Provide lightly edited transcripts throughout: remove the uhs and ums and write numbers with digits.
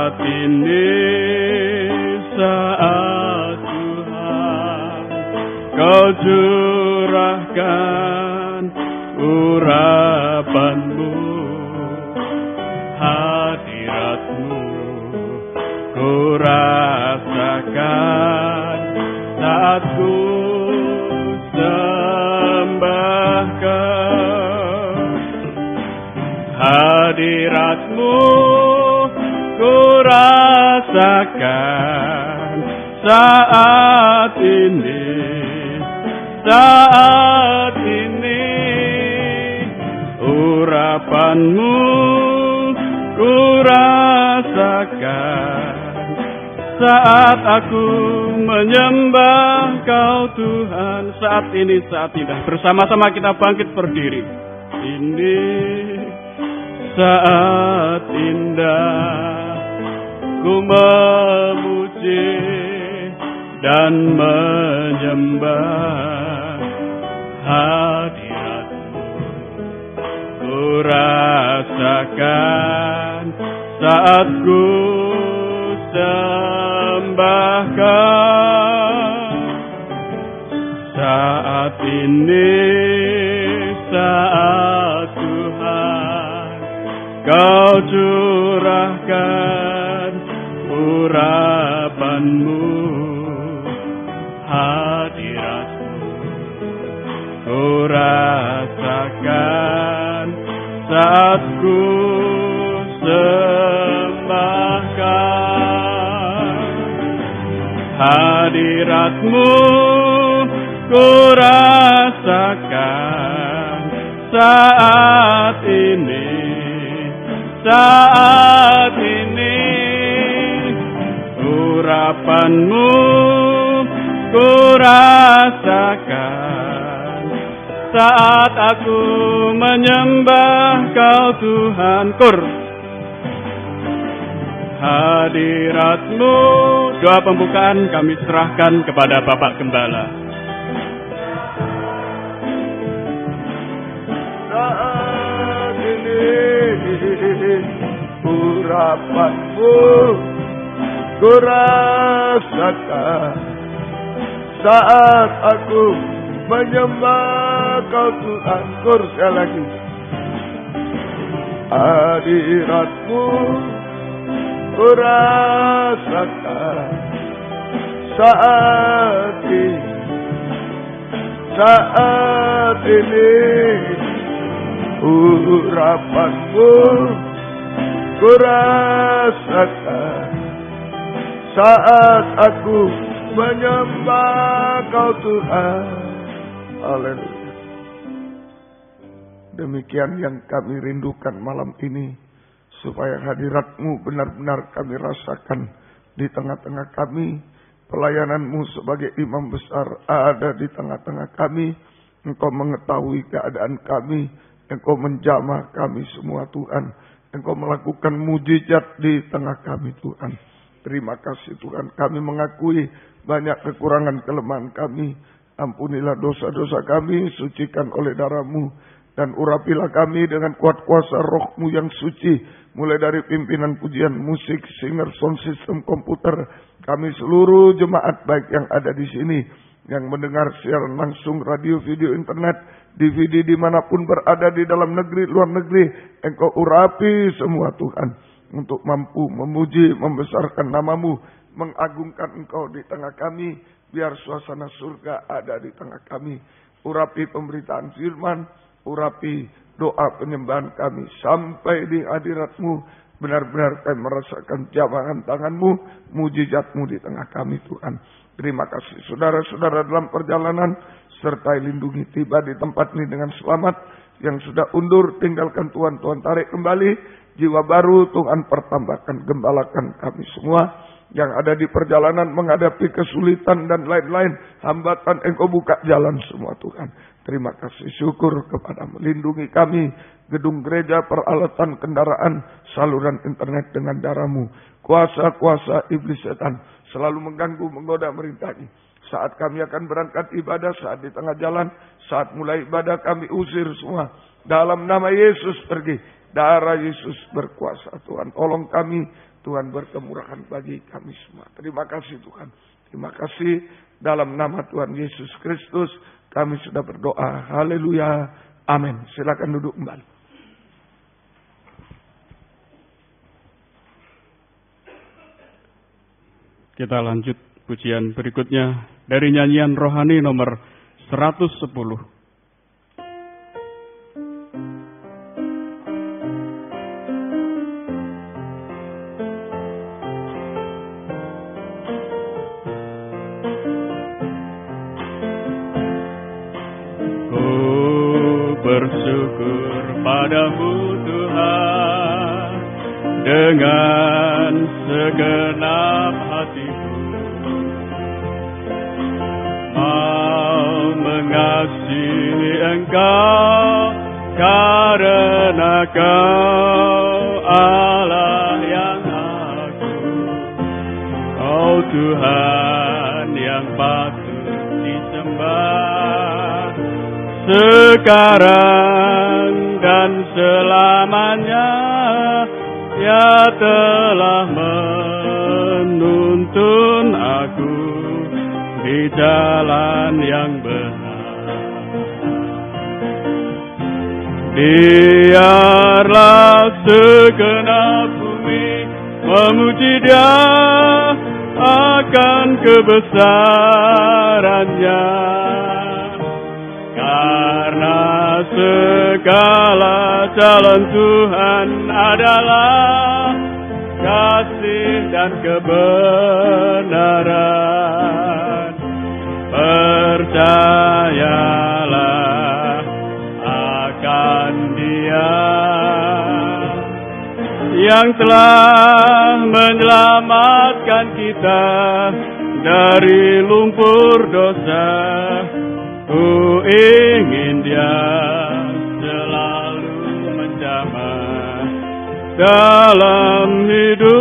Saat ini saat Tuhan Kau curahkan urapan-Mu, hadirat-Mu ku rasakan saat ku sembah Kau. Hadirat-Mu ku rasakan saat ini, saat ini. Urapan-Mu ku rasakan saat aku menyembah Kau Tuhan. Saat ini, saat indah. Bersama-sama kita bangkit berdiri. Ini saat indah, ku memuji dan menyembah hadirat-Mu. Ku rasakan saat ku sembah Kau. Saat ini saat Tuhan Kau curahkan urapan-Mu, hadirat-Mu ku rasakan saat ku sembah Kau. Hadirat-Mu ku rasakan saat ini, saat ini. Urapan-Mu ku rasakan saat aku menyembah Kau Tuhan. Kur. Hadirat-Mu, doa pembukaan kami serahkan kepada Bapak Gembala. Saat ini urapan-Mu ku rasakan saat aku menyembah Kau Tuhan. Kur sekali lagi. Hadirat-Mu ku rasakan saat ini, saat ini. Urapan-Mu ku rasakan saat aku menyembah Kau Tuhan. Haleluya. Demikian yang kami rindukan malam ini, supaya hadirat-Mu benar-benar kami rasakan di tengah-tengah kami. Pelayanan-Mu sebagai imam besar ada di tengah-tengah kami. Engkau mengetahui keadaan kami, Engkau menjamah kami semua Tuhan. Engkau melakukan mujizat di tengah kami Tuhan. Terima kasih Tuhan, kami mengakui banyak kekurangan kelemahan kami. Ampunilah dosa-dosa kami, sucikan oleh darah-Mu. Dan urapilah kami dengan kuat kuasa roh-Mu yang suci. Mulai dari pimpinan pujian musik, singer, sound system, komputer. Kami seluruh jemaat baik yang ada di sini. Yang mendengar siaran langsung, radio, video, internet, DVD dimanapun berada di dalam negeri, luar negeri. Engkau urapi semua Tuhan. Untuk mampu memuji, membesarkan nama-Mu, mengagungkan Engkau di tengah kami. Biar suasana surga ada di tengah kami. Urapi pemberitaan firman, urapi doa penyembahan kami. Sampai di hadirat-Mu, benar-benar kami merasakan jamahan tangan-Mu, mujizat-Mu di tengah kami Tuhan. Terima kasih saudara-saudara dalam perjalanan, sertai lindungi tiba di tempat ini dengan selamat. Yang sudah undur, tinggalkan Tuhan tarik kembali. Jiwa baru Tuhan pertambahkan, gembalakan kami semua. Yang ada di perjalanan menghadapi kesulitan dan lain-lain. Hambatan Engkau buka jalan semua Tuhan. Terima kasih, syukur kepada melindungi kami. Gedung gereja, peralatan kendaraan, saluran internet dengan darah-Mu. Kuasa-kuasa iblis setan selalu mengganggu, menggoda, merintangi. Saat kami akan berangkat ibadah, saat di tengah jalan, saat mulai ibadah kami usir semua. Dalam nama Yesus pergi. Darah Yesus berkuasa Tuhan. Tolong kami Tuhan berkemurahan bagi kami semua. Terima kasih Tuhan. Terima kasih dalam nama Tuhan Yesus Kristus kami sudah berdoa. Haleluya. Amin. Silakan duduk kembali. Kita lanjut pujian berikutnya dari nyanyian rohani nomor 110. Bersyukur padamu Tuhan dengan segenap hatiku, mau mengasihi Engkau karena Kau Allah yang agung, Kau Tuhan yang patut disembah sekarang dan selamanya. Ya telah menuntun aku di jalan yang benar. Biarlah segenap bumi memuji Dia akan kebesarannya, karena segala jalan Tuhan adalah kasih dan kebenaran. Percayalah akan Dia yang telah menyelamatkan kita dari lumpur dosa. Ku ingin Dia selalu menjamah dalam hidupku.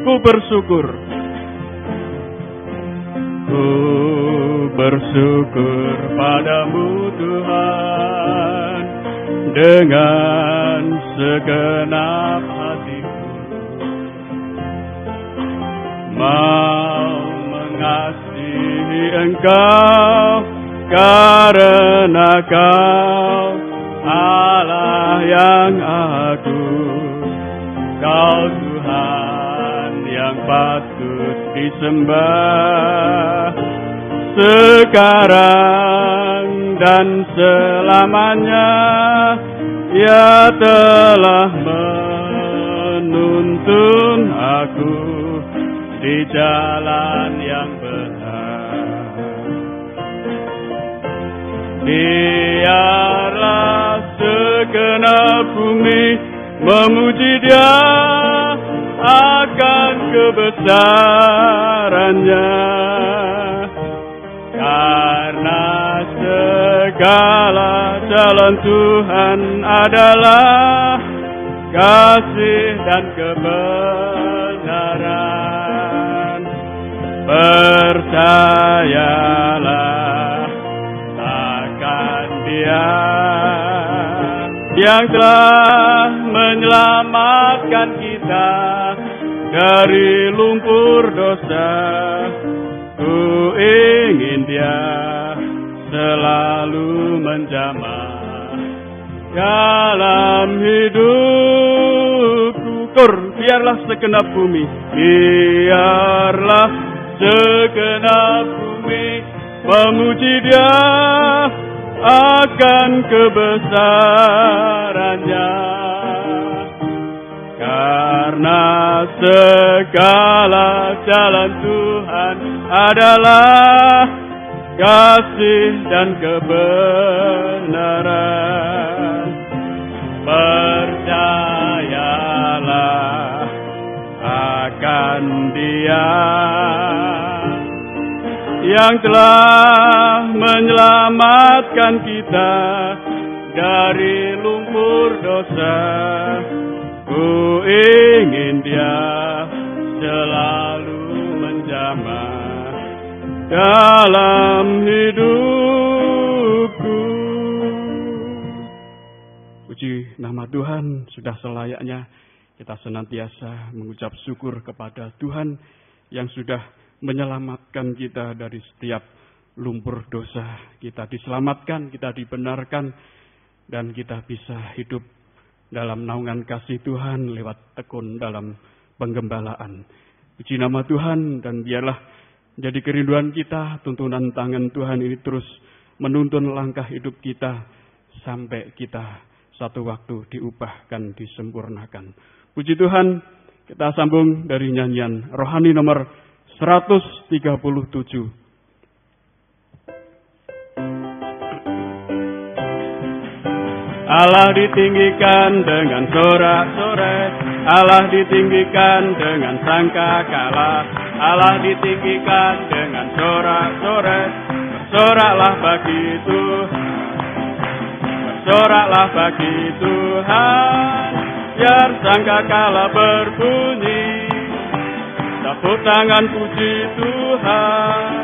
Ku bersyukur padamu Tuhan dengan segenap hatiku, mau mengasihi Engkau karena Kau Allah yang agung, Kau Tuhan yang patut disembah sekarang dan selamanya. Ya telah menuntun aku di jalan yang benar. Biarlah segenap bumi memuji Dia akan kebesarannya, karena segala jalan Tuhan adalah kasih dan kebenaran. Percayalah akan Dia yang telah menyelamatkan kita dari lumpur dosa. Ku ingin Dia selalu menjamah dalam hidupku. Biarlah segenap bumi, biarlah segenap bumi memuji Dia akan kebesarannya, karena segala jalan Tuhan adalah kasih dan kebenaran. Percayalah akan Dia yang telah menyelamatkan kita dari lumpur dosa. Ku ingin Dia selalu menjamah dalam hidupku. Puji nama Tuhan, sudah selayaknya kita senantiasa mengucap syukur kepada Tuhan yang sudah menyelamatkan kita dari setiap lumpur dosa. Kita diselamatkan, kita dibenarkan, dan kita bisa hidup dalam naungan kasih Tuhan lewat tekun dalam penggembalaan. Puji nama Tuhan, dan biarlah jadi kerinduan kita, tuntunan tangan Tuhan ini terus menuntun langkah hidup kita sampai kita satu waktu diubahkan, disempurnakan. Puji Tuhan, kita sambung dari nyanyian rohani nomor 137. Allah ditinggikan dengan sorak-sorai, Allah ditinggikan dengan sangkakala, Allah ditinggikan dengan sorak-sorai. Bersoraklah bagi Tuhan, bersoraklah bagi Tuhan, biar sangkakala berbunyi, tepuk tangan puji Tuhan.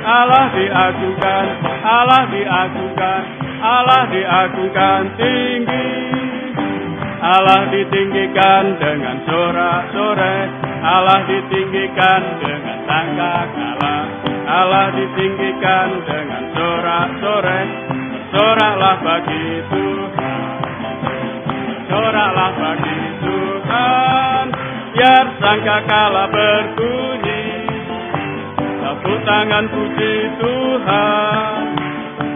Allah diagungkan, Allah diagungkan, Allah diagungkan tinggi. Allah ditinggikan dengan sorak-sorai, Allah ditinggikan dengan sangkakala, Allah ditinggikan dengan sorak-sorai. Bersoraklah bagi Tuhan, bersoraklah bagi Tuhan, biar sangkakala berbunyi, tepuk tangan puji Tuhan.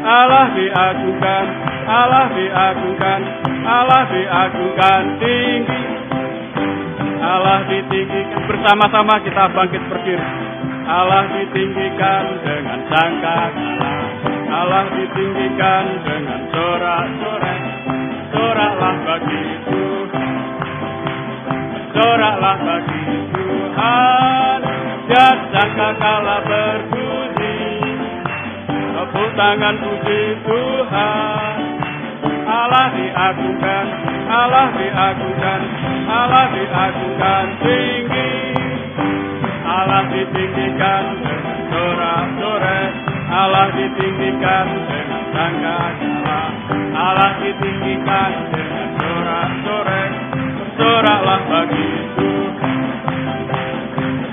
Allah diagungkan, Allah diagungkan, Allah diagungkan tinggi. Allah ditinggikan, bersama-sama kita bangkit berdiri. Allah ditinggikan dengan sangkakala, Allah ditinggikan dengan sorak-sorai. Soraklah bagi Tuhan, soraklah bagi Tuhan, biar sangkakala berbunyi, tepuk tangan puji Tuhan. Allah diagungkan, Allah diagungkan, Allah diagungkan tinggi. Allah ditinggikan dengan sorak-sorai, Allah ditinggikan dengan sangkakala, Allah ditinggikan dengan sorak-sorai. Bersoraklah bagi Tuhan,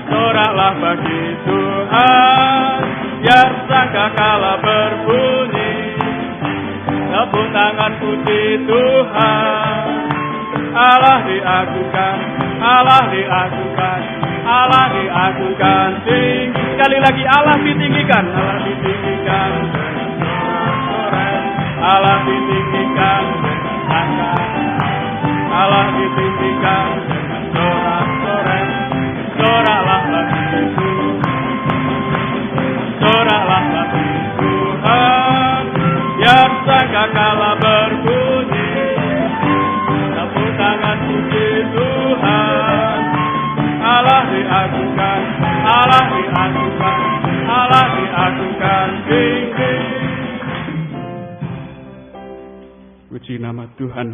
bersoraklah bagi Tuhan, biar sangkakala berbunyi, tepuk tangan puji Tuhan. Allah diagungkan, Allah diagungkan, Allah diagungkan tinggi. Sekali lagi, Allah ditinggikan, Allah ditinggikan dengan sorak-sorai, Allah ditinggikan dengan sangkakala, Allah ditinggikan dengan sorak-sorai. Soraklah bagi Tuhan, soraklah bagi Tuhan, biar sangkakala berbunyi, tepuk tangan puji Tuhan. Allah diagungkan, Allah diagungkan, Allah diagungkan tinggi. Puji nama Tuhan.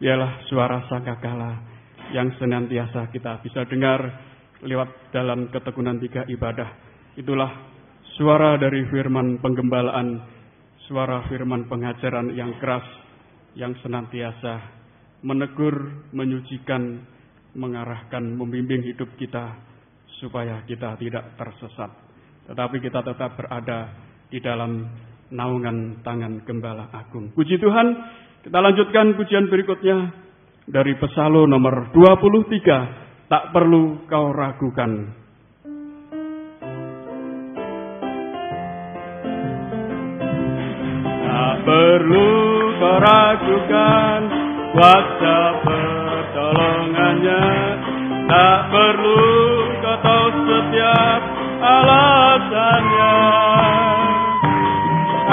Ialah suara sangkakala yang senantiasa kita bisa dengar lewat dalam ketekunan 3 ibadah. Itulah suara dari firman penggembalaan, suara firman pengajaran yang keras, yang senantiasa menegur, menyucikan, mengarahkan, membimbing hidup kita supaya kita tidak tersesat, tetapi kita tetap berada di dalam naungan tangan Gembala Agung. Puji Tuhan, kita lanjutkan pujian berikutnya dari Psalm nomor 23, tak perlu kau ragukan. Tak perlu kau ragukan kuasa pertolongannya, tak perlu kau tahu setiap alasannya,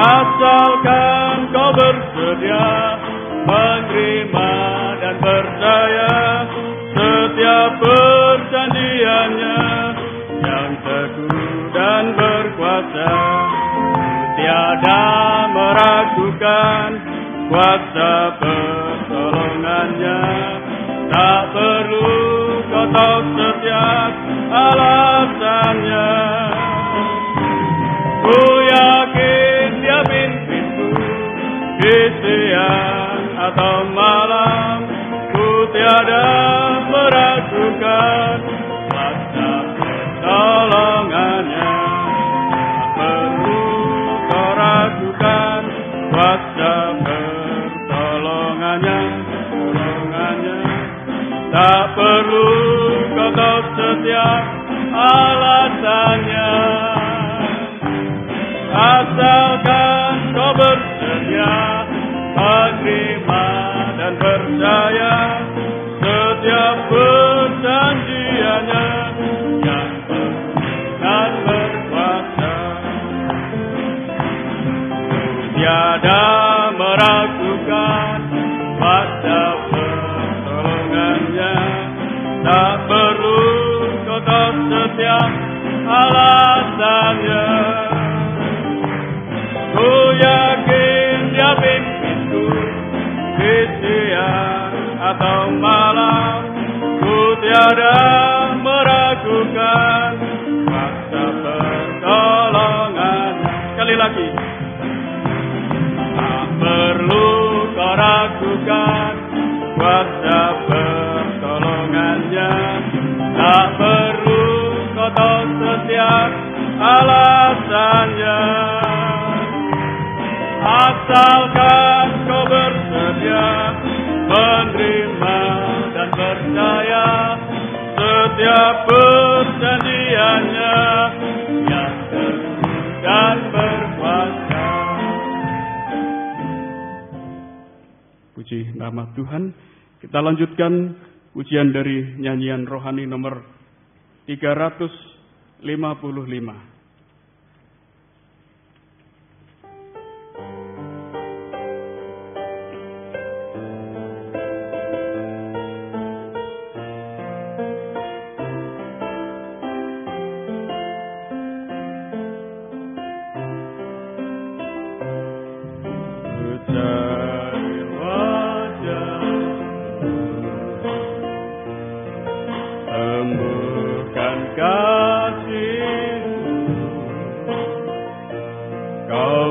asalkan kau bersedia menerima dan percaya setiap perjanjiannya yang teguh dan berkuasa. Tiada meragukan kuasa pertolongannya, tak perlu kau tahu setiap alasannya. Ku yakin dia pimpinku di siang atau malam, ku tiada pertolongannya, tak perlu kau setiap alasannya, asalkan kau bersedia menerima dan percaya setiap perjanjiannya yang dan berkuasa. Tiada meragukan pada pertolongannya, tak perlu kau tahu setiap alasannya. Ku yakin dia pimpinku di siang atau malam, ku tiada meragukan kuasa pertolongan. Sekali lagi, tak perlu kau ragukan kuasa pertolongannya, tak perlu kau tahu setiap alasannya, asalkan kau bersedia menerima dan percaya setiap perjanjiannya yang teguh dan berkuasa. Puji nama Tuhan. Kita lanjutkan pujian dari nyanyian rohani nomor 355.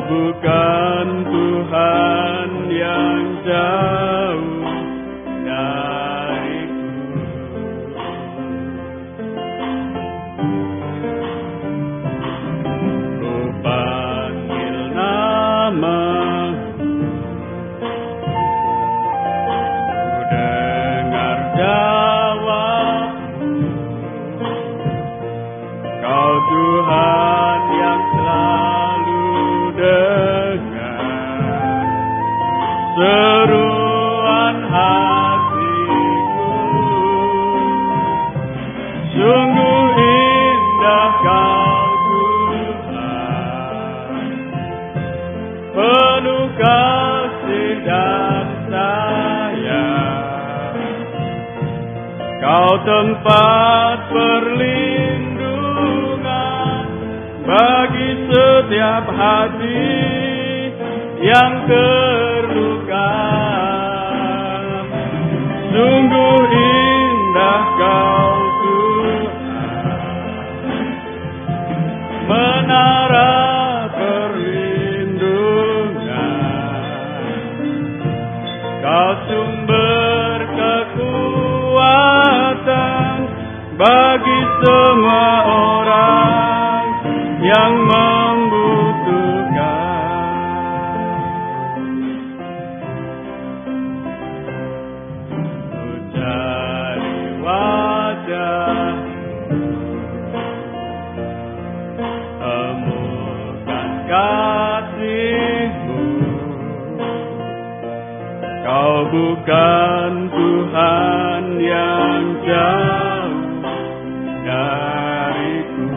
Bukan Tuhan yang jauh dariku, ku panggil namamu, ku dengar jawabmu, Kau Tuhan yang selalu dengar seruan hatiku. Sungguh indah Kau Tuhan, penuh kasih dan sayang. Kau tempat perlindungan bagi setiap hati yang terluka. Sungguh indah Kau Tuhan, menara perlindungan. Kau sumber kekuatan bagi semua orang yang membutuhkan. Ku cari wajah-Mu, temukan kasih-Mu. Kau bukan Tuhan yang jauh dariku.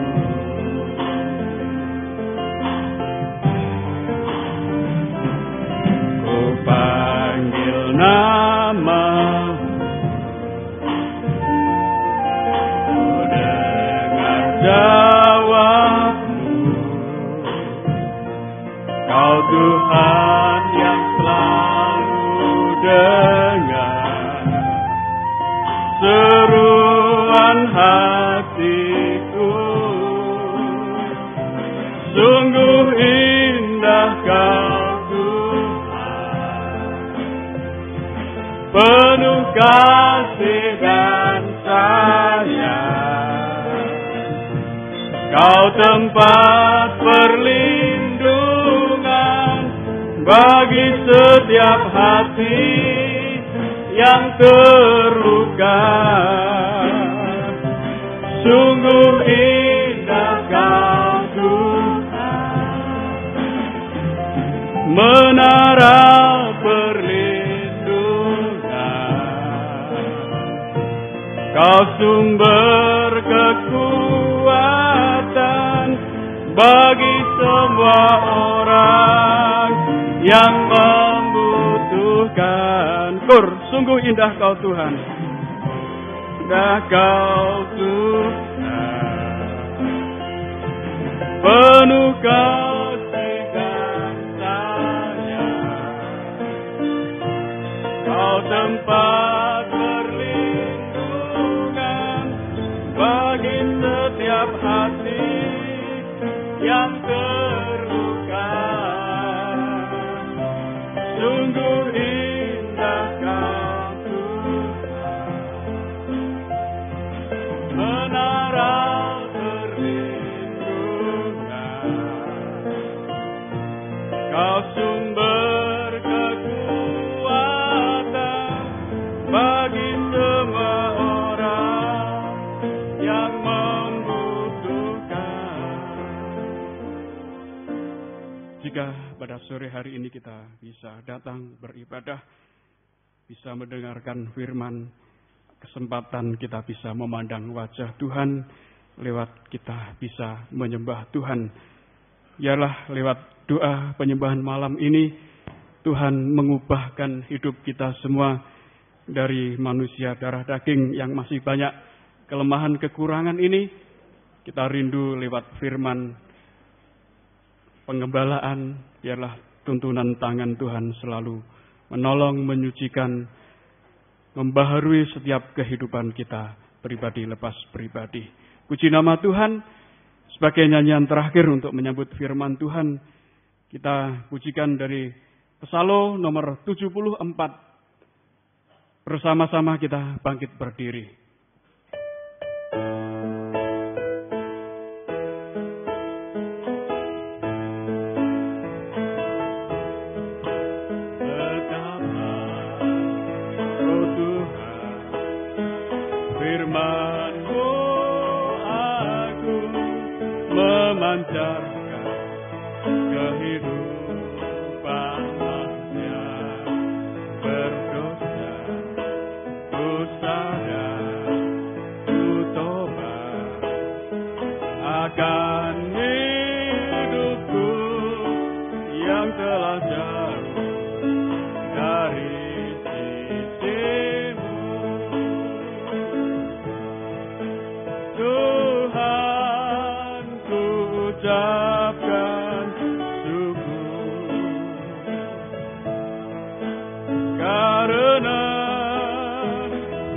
Ku panggil nama-Mu, ku dengar jawab-Mu. Kau Tuhan yang selalu dengar seruan hatiku. Sungguh indah Kau Tuhan, penuh kasih dan sayang. Kau tempat perlindungan bagi setiap hati yang terluka. Sungguh indah Kau Tuhan, menara perlindungan. Kau sumber kekuatan bagi semua orang yang membutuhkan. Sungguh indah Kau Tuhan, indah Kau Tuhan, penuh kasih dan sayang. Kau tempat perlindungan bagi setiap hati yang terluka. Sungguh indah Kau Tuhan, menara perlindungan. Kau sumber kekuatan bagi semua orang yang membutuhkan. Jika pada sore hari ini kita bisa datang beribadah, bisa mendengarkan firman, kesempatan kita bisa memandang wajah Tuhan, lewat kita bisa menyembah Tuhan. Ialah lewat doa penyembahan malam ini, Tuhan mengubahkan hidup kita semua dari manusia darah daging yang masih banyak kelemahan kekurangan ini. Kita rindu lewat firman pengembalaan, biarlah tuntunan tangan Tuhan selalu menolong, menyucikan, membaharui setiap kehidupan kita, pribadi lepas pribadi. Puji nama Tuhan. Sebagai nyanyian terakhir untuk menyambut firman Tuhan, kita pujikan dari Psalm nomor 74. Bersama-sama kita bangkit berdiri. memancarkan kehidupan manusia berdosa, dosa dan tobat akan hidupku yang telah jauh dari sisimu. Tuhan, ku ucapkan syukur karena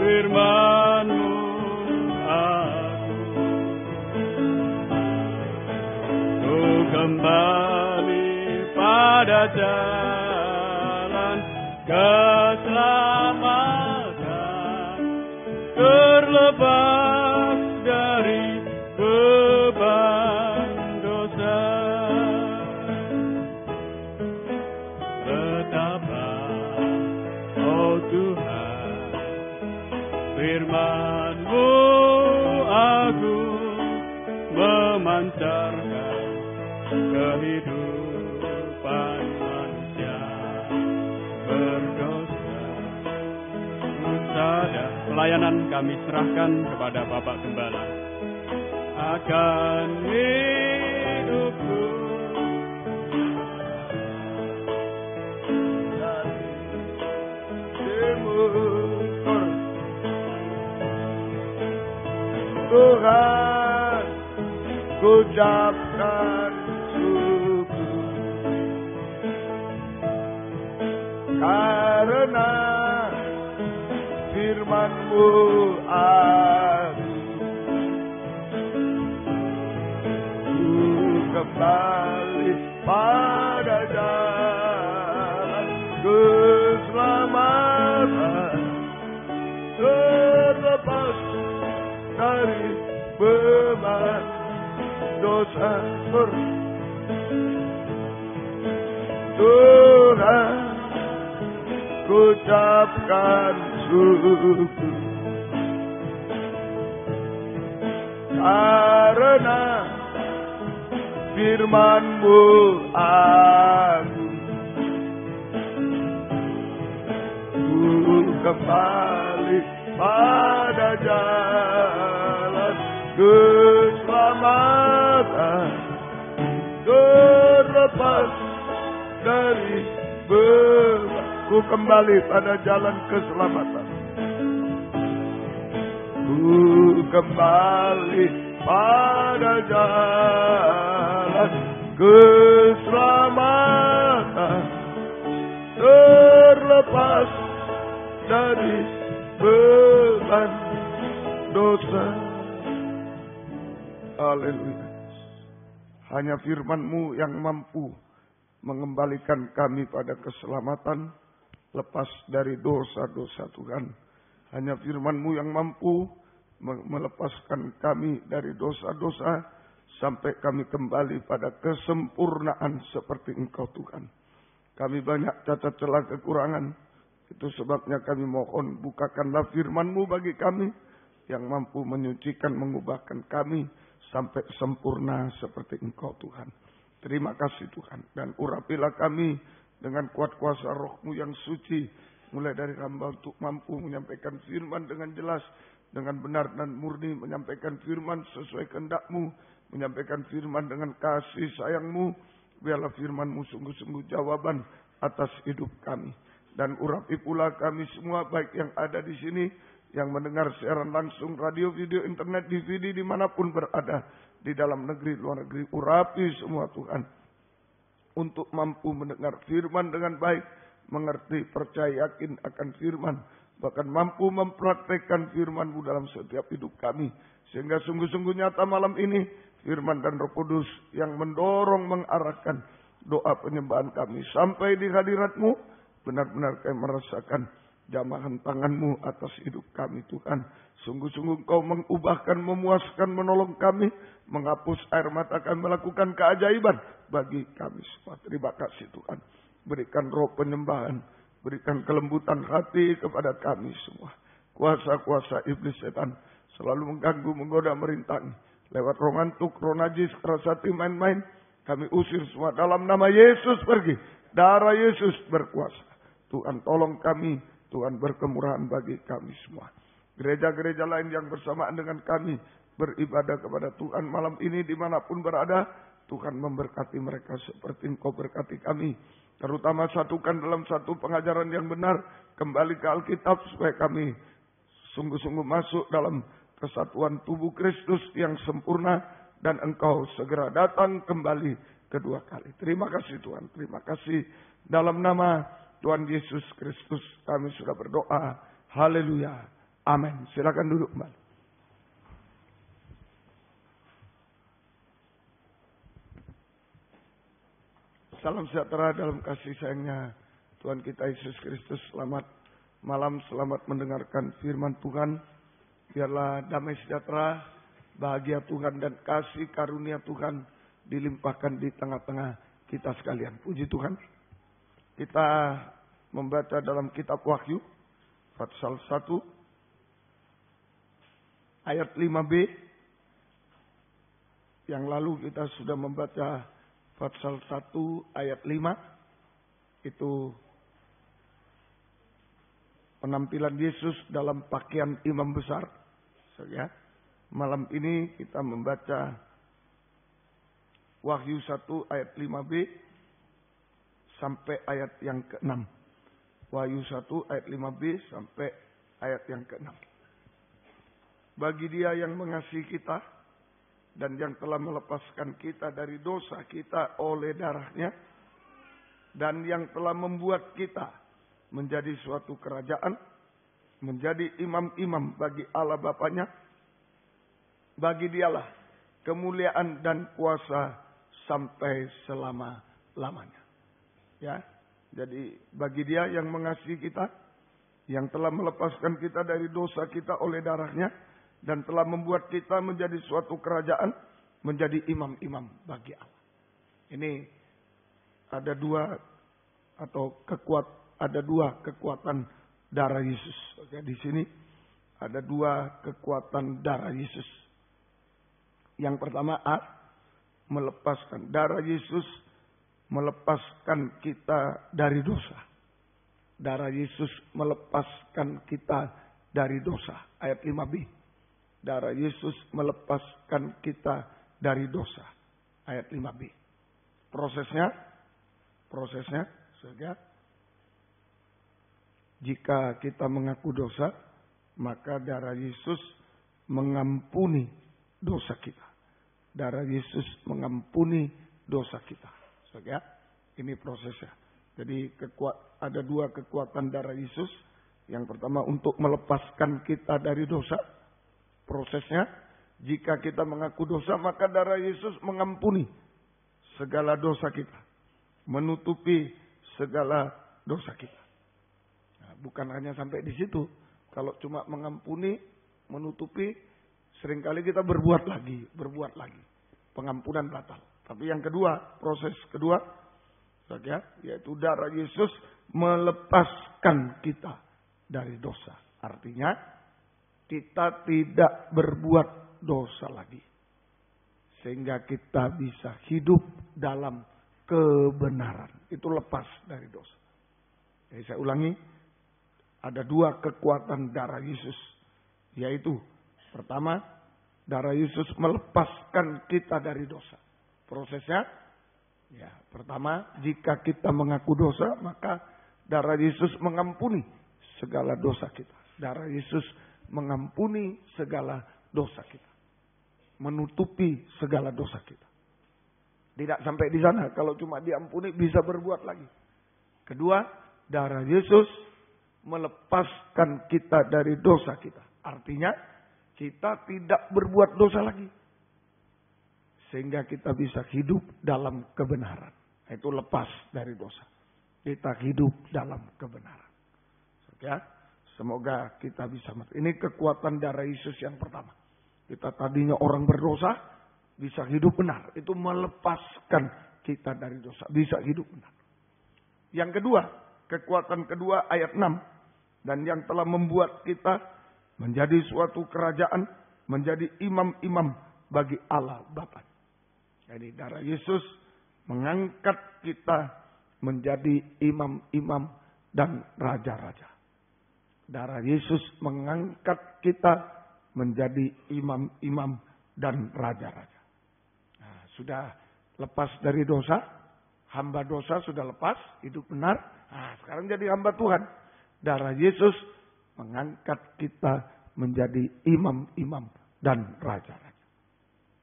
firman-Mu aku kembali pada jalan keselamatan, terlepas dari beban dosa. Betapa, oh Tuhan, firman-Mu agung memancarkan kehidupan manusia berdosa. Sadar pelayanan kami serahkan kepada Bapak Gembala. Akan hidupku dari timur. Tuhan, ku ucapkan syukur karena firman-Mu aku kembali pada jalan keselamatan, terlepas dari beban dosa. Tuhan, kucapkan syukur karena firman-Mu agung. Ku kembali pada jalan keselamatan, terlepas dari beban. Ku kembali pada jalan keselamatan. Ku kembali pada jalan keselamatan, terlepas dari beban dosa. Haleluya. Hanya firman-Mu yang mampu mengembalikan kami pada keselamatan, lepas dari dosa-dosa Tuhan. Hanya firman-Mu yang mampu melepaskan kami dari dosa-dosa sampai kami kembali pada kesempurnaan seperti Engkau Tuhan. Kami banyak cacat celah kekurangan. Itu sebabnya kami mohon bukakanlah firman-Mu bagi kami yang mampu menyucikan, mengubahkan kami sampai sempurna seperti Engkau Tuhan. Terima kasih Tuhan. Dan urapilah kami dengan kuat kuasa Roh-Mu yang suci. Mulai dari hamba untuk mampu menyampaikan firman dengan jelas, dengan benar dan murni, menyampaikan firman sesuai kehendak-Mu, menyampaikan firman dengan kasih sayang-Mu. Biarlah firman-Mu sungguh-sungguh jawaban atas hidup kami. Dan urapi pula kami semua, baik yang ada di sini, yang mendengar siaran langsung, radio, video, internet, DVD, dimanapun berada, di dalam negeri, luar negeri. Urapi semua Tuhan, untuk mampu mendengar firman dengan baik, mengerti, percaya, yakin akan firman, bahkan mampu mempraktekkan firman-Mu dalam setiap hidup kami. Sehingga sungguh-sungguh nyata malam ini, firman dan Roh Kudus yang mendorong, mengarahkan doa penyembahan kami sampai di hadirat-Mu, benar-benar kami merasakan jamahan tangan-Mu atas hidup kami Tuhan. Sungguh-sungguh Engkau mengubahkan, memuaskan, menolong kami, menghapus air mata kami, melakukan keajaiban bagi kami semua. Terima kasih Tuhan. Berikan roh penyembahan, berikan kelembutan hati kepada kami semua. Kuasa-kuasa iblis setan selalu mengganggu, menggoda, merintangi. Lewat roh ngantuk, roh najis, keras hati, main-main, kami usir semua dalam nama Yesus pergi. Darah Yesus berkuasa. Tuhan tolong kami, Tuhan berkemurahan bagi kami semua. Gereja-gereja lain yang bersamaan dengan kami beribadah kepada Tuhan malam ini dimanapun berada, Tuhan memberkati mereka seperti Engkau berkati kami. Terutama satukan dalam satu pengajaran yang benar, kembali ke Alkitab supaya kami sungguh-sungguh masuk dalam kesatuan tubuh Kristus yang sempurna, dan Engkau segera datang kembali kedua kali. Terima kasih Tuhan, terima kasih. Dalam nama Tuhan Yesus Kristus kami sudah berdoa. Haleluya. Amin. Silakan duduk kembali. Salam sejahtera dalam kasih sayangnya Tuhan kita Yesus Kristus. Selamat malam, selamat mendengarkan firman Tuhan. Biarlah damai sejahtera, bahagia Tuhan dan kasih karunia Tuhan dilimpahkan di tengah-tengah kita sekalian. Puji Tuhan. Kita membaca dalam kitab Wahyu, pasal 1, ayat 5b. Yang lalu kita sudah membaca pasal 1 ayat 5. Itu penampilan Yesus dalam pakaian imam besar. Ya. Malam ini kita membaca Wahyu 1 ayat 5b sampai ayat yang ke-6. Wahyu 1 ayat 5b sampai ayat yang ke-6. Bagi Dia yang mengasihi kita dan yang telah melepaskan kita dari dosa kita oleh darah-Nya, dan yang telah membuat kita menjadi suatu kerajaan, menjadi imam-imam bagi Allah Bapa-Nya, bagi Dialah kemuliaan dan kuasa sampai selama-lamanya. Ya, jadi bagi Dia yang mengasihi kita, yang telah melepaskan kita dari dosa kita oleh darah-Nya, dan telah membuat kita menjadi suatu kerajaan, menjadi imam-imam bagi Allah. Ini ada dua atau ada dua kekuatan darah Yesus. Oke, di sini ada dua kekuatan darah Yesus. Yang pertama melepaskan. Darah Yesus melepaskan kita dari dosa. Darah Yesus melepaskan kita dari dosa. Ayat 5b. Darah Yesus melepaskan kita dari dosa. Ayat 5b. Prosesnya, saja. Jika kita mengaku dosa, maka darah Yesus mengampuni dosa kita. Darah Yesus mengampuni dosa kita. Saja, ini prosesnya. Jadi ada dua kekuatan darah Yesus. Yang pertama untuk melepaskan kita dari dosa. Prosesnya, jika kita mengaku dosa, maka darah Yesus mengampuni segala dosa kita. Menutupi segala dosa kita. Nah, bukan hanya sampai di situ. Kalau cuma mengampuni, menutupi, seringkali kita berbuat lagi. Pengampunan batal. Tapi yang kedua, proses kedua, saja, yaitu darah Yesus melepaskan kita dari dosa. Artinya, kita tidak berbuat dosa lagi. Sehingga kita bisa hidup dalam kebenaran. Itu lepas dari dosa. Jadi saya ulangi, ada dua kekuatan darah Yesus. Yaitu, pertama, darah Yesus melepaskan kita dari dosa. Prosesnya, pertama, jika kita mengaku dosa, maka darah Yesus mengampuni segala dosa kita. Darah Yesus mengampuni segala dosa kita. Menutupi segala dosa kita. Tidak sampai di sana. Kalau cuma diampuni bisa berbuat lagi. Kedua, darah Yesus melepaskan kita dari dosa kita. Artinya, kita tidak berbuat dosa lagi. Sehingga kita bisa hidup dalam kebenaran. Itu lepas dari dosa. Kita hidup dalam kebenaran. Ya, semoga kita bisa. Ini kekuatan darah Yesus yang pertama. Kita tadinya orang berdosa, bisa hidup benar. Itu melepaskan kita dari dosa. Bisa hidup benar. Yang kedua, kekuatan kedua ayat 6. Dan yang telah membuat kita menjadi suatu kerajaan, menjadi imam-imam bagi Allah Bapa. Jadi darah Yesus mengangkat kita menjadi imam-imam dan raja-raja. Darah Yesus mengangkat kita menjadi imam-imam dan raja-raja. Nah, sudah lepas dari dosa, hamba dosa sudah lepas, hidup benar. Nah, sekarang jadi hamba Tuhan. Darah Yesus mengangkat kita menjadi imam-imam dan raja-raja.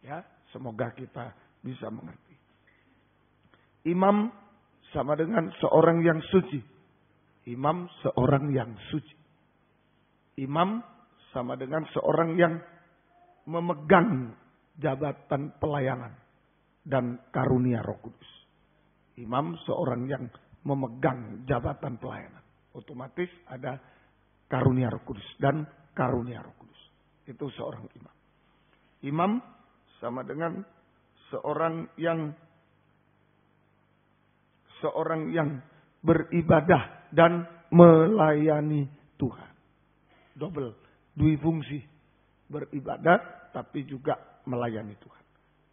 Ya, semoga kita bisa mengerti. Imam sama dengan seorang yang suci. Imam seorang yang suci. Imam sama dengan seorang yang memegang jabatan pelayanan dan karunia Roh Kudus. Imam seorang yang memegang jabatan pelayanan. Otomatis ada karunia Roh Kudus dan karunia Roh Kudus. Itu seorang imam. Imam sama dengan seorang yang beribadah dan melayani Tuhan. Double, dua fungsi. Beribadah tapi juga melayani Tuhan.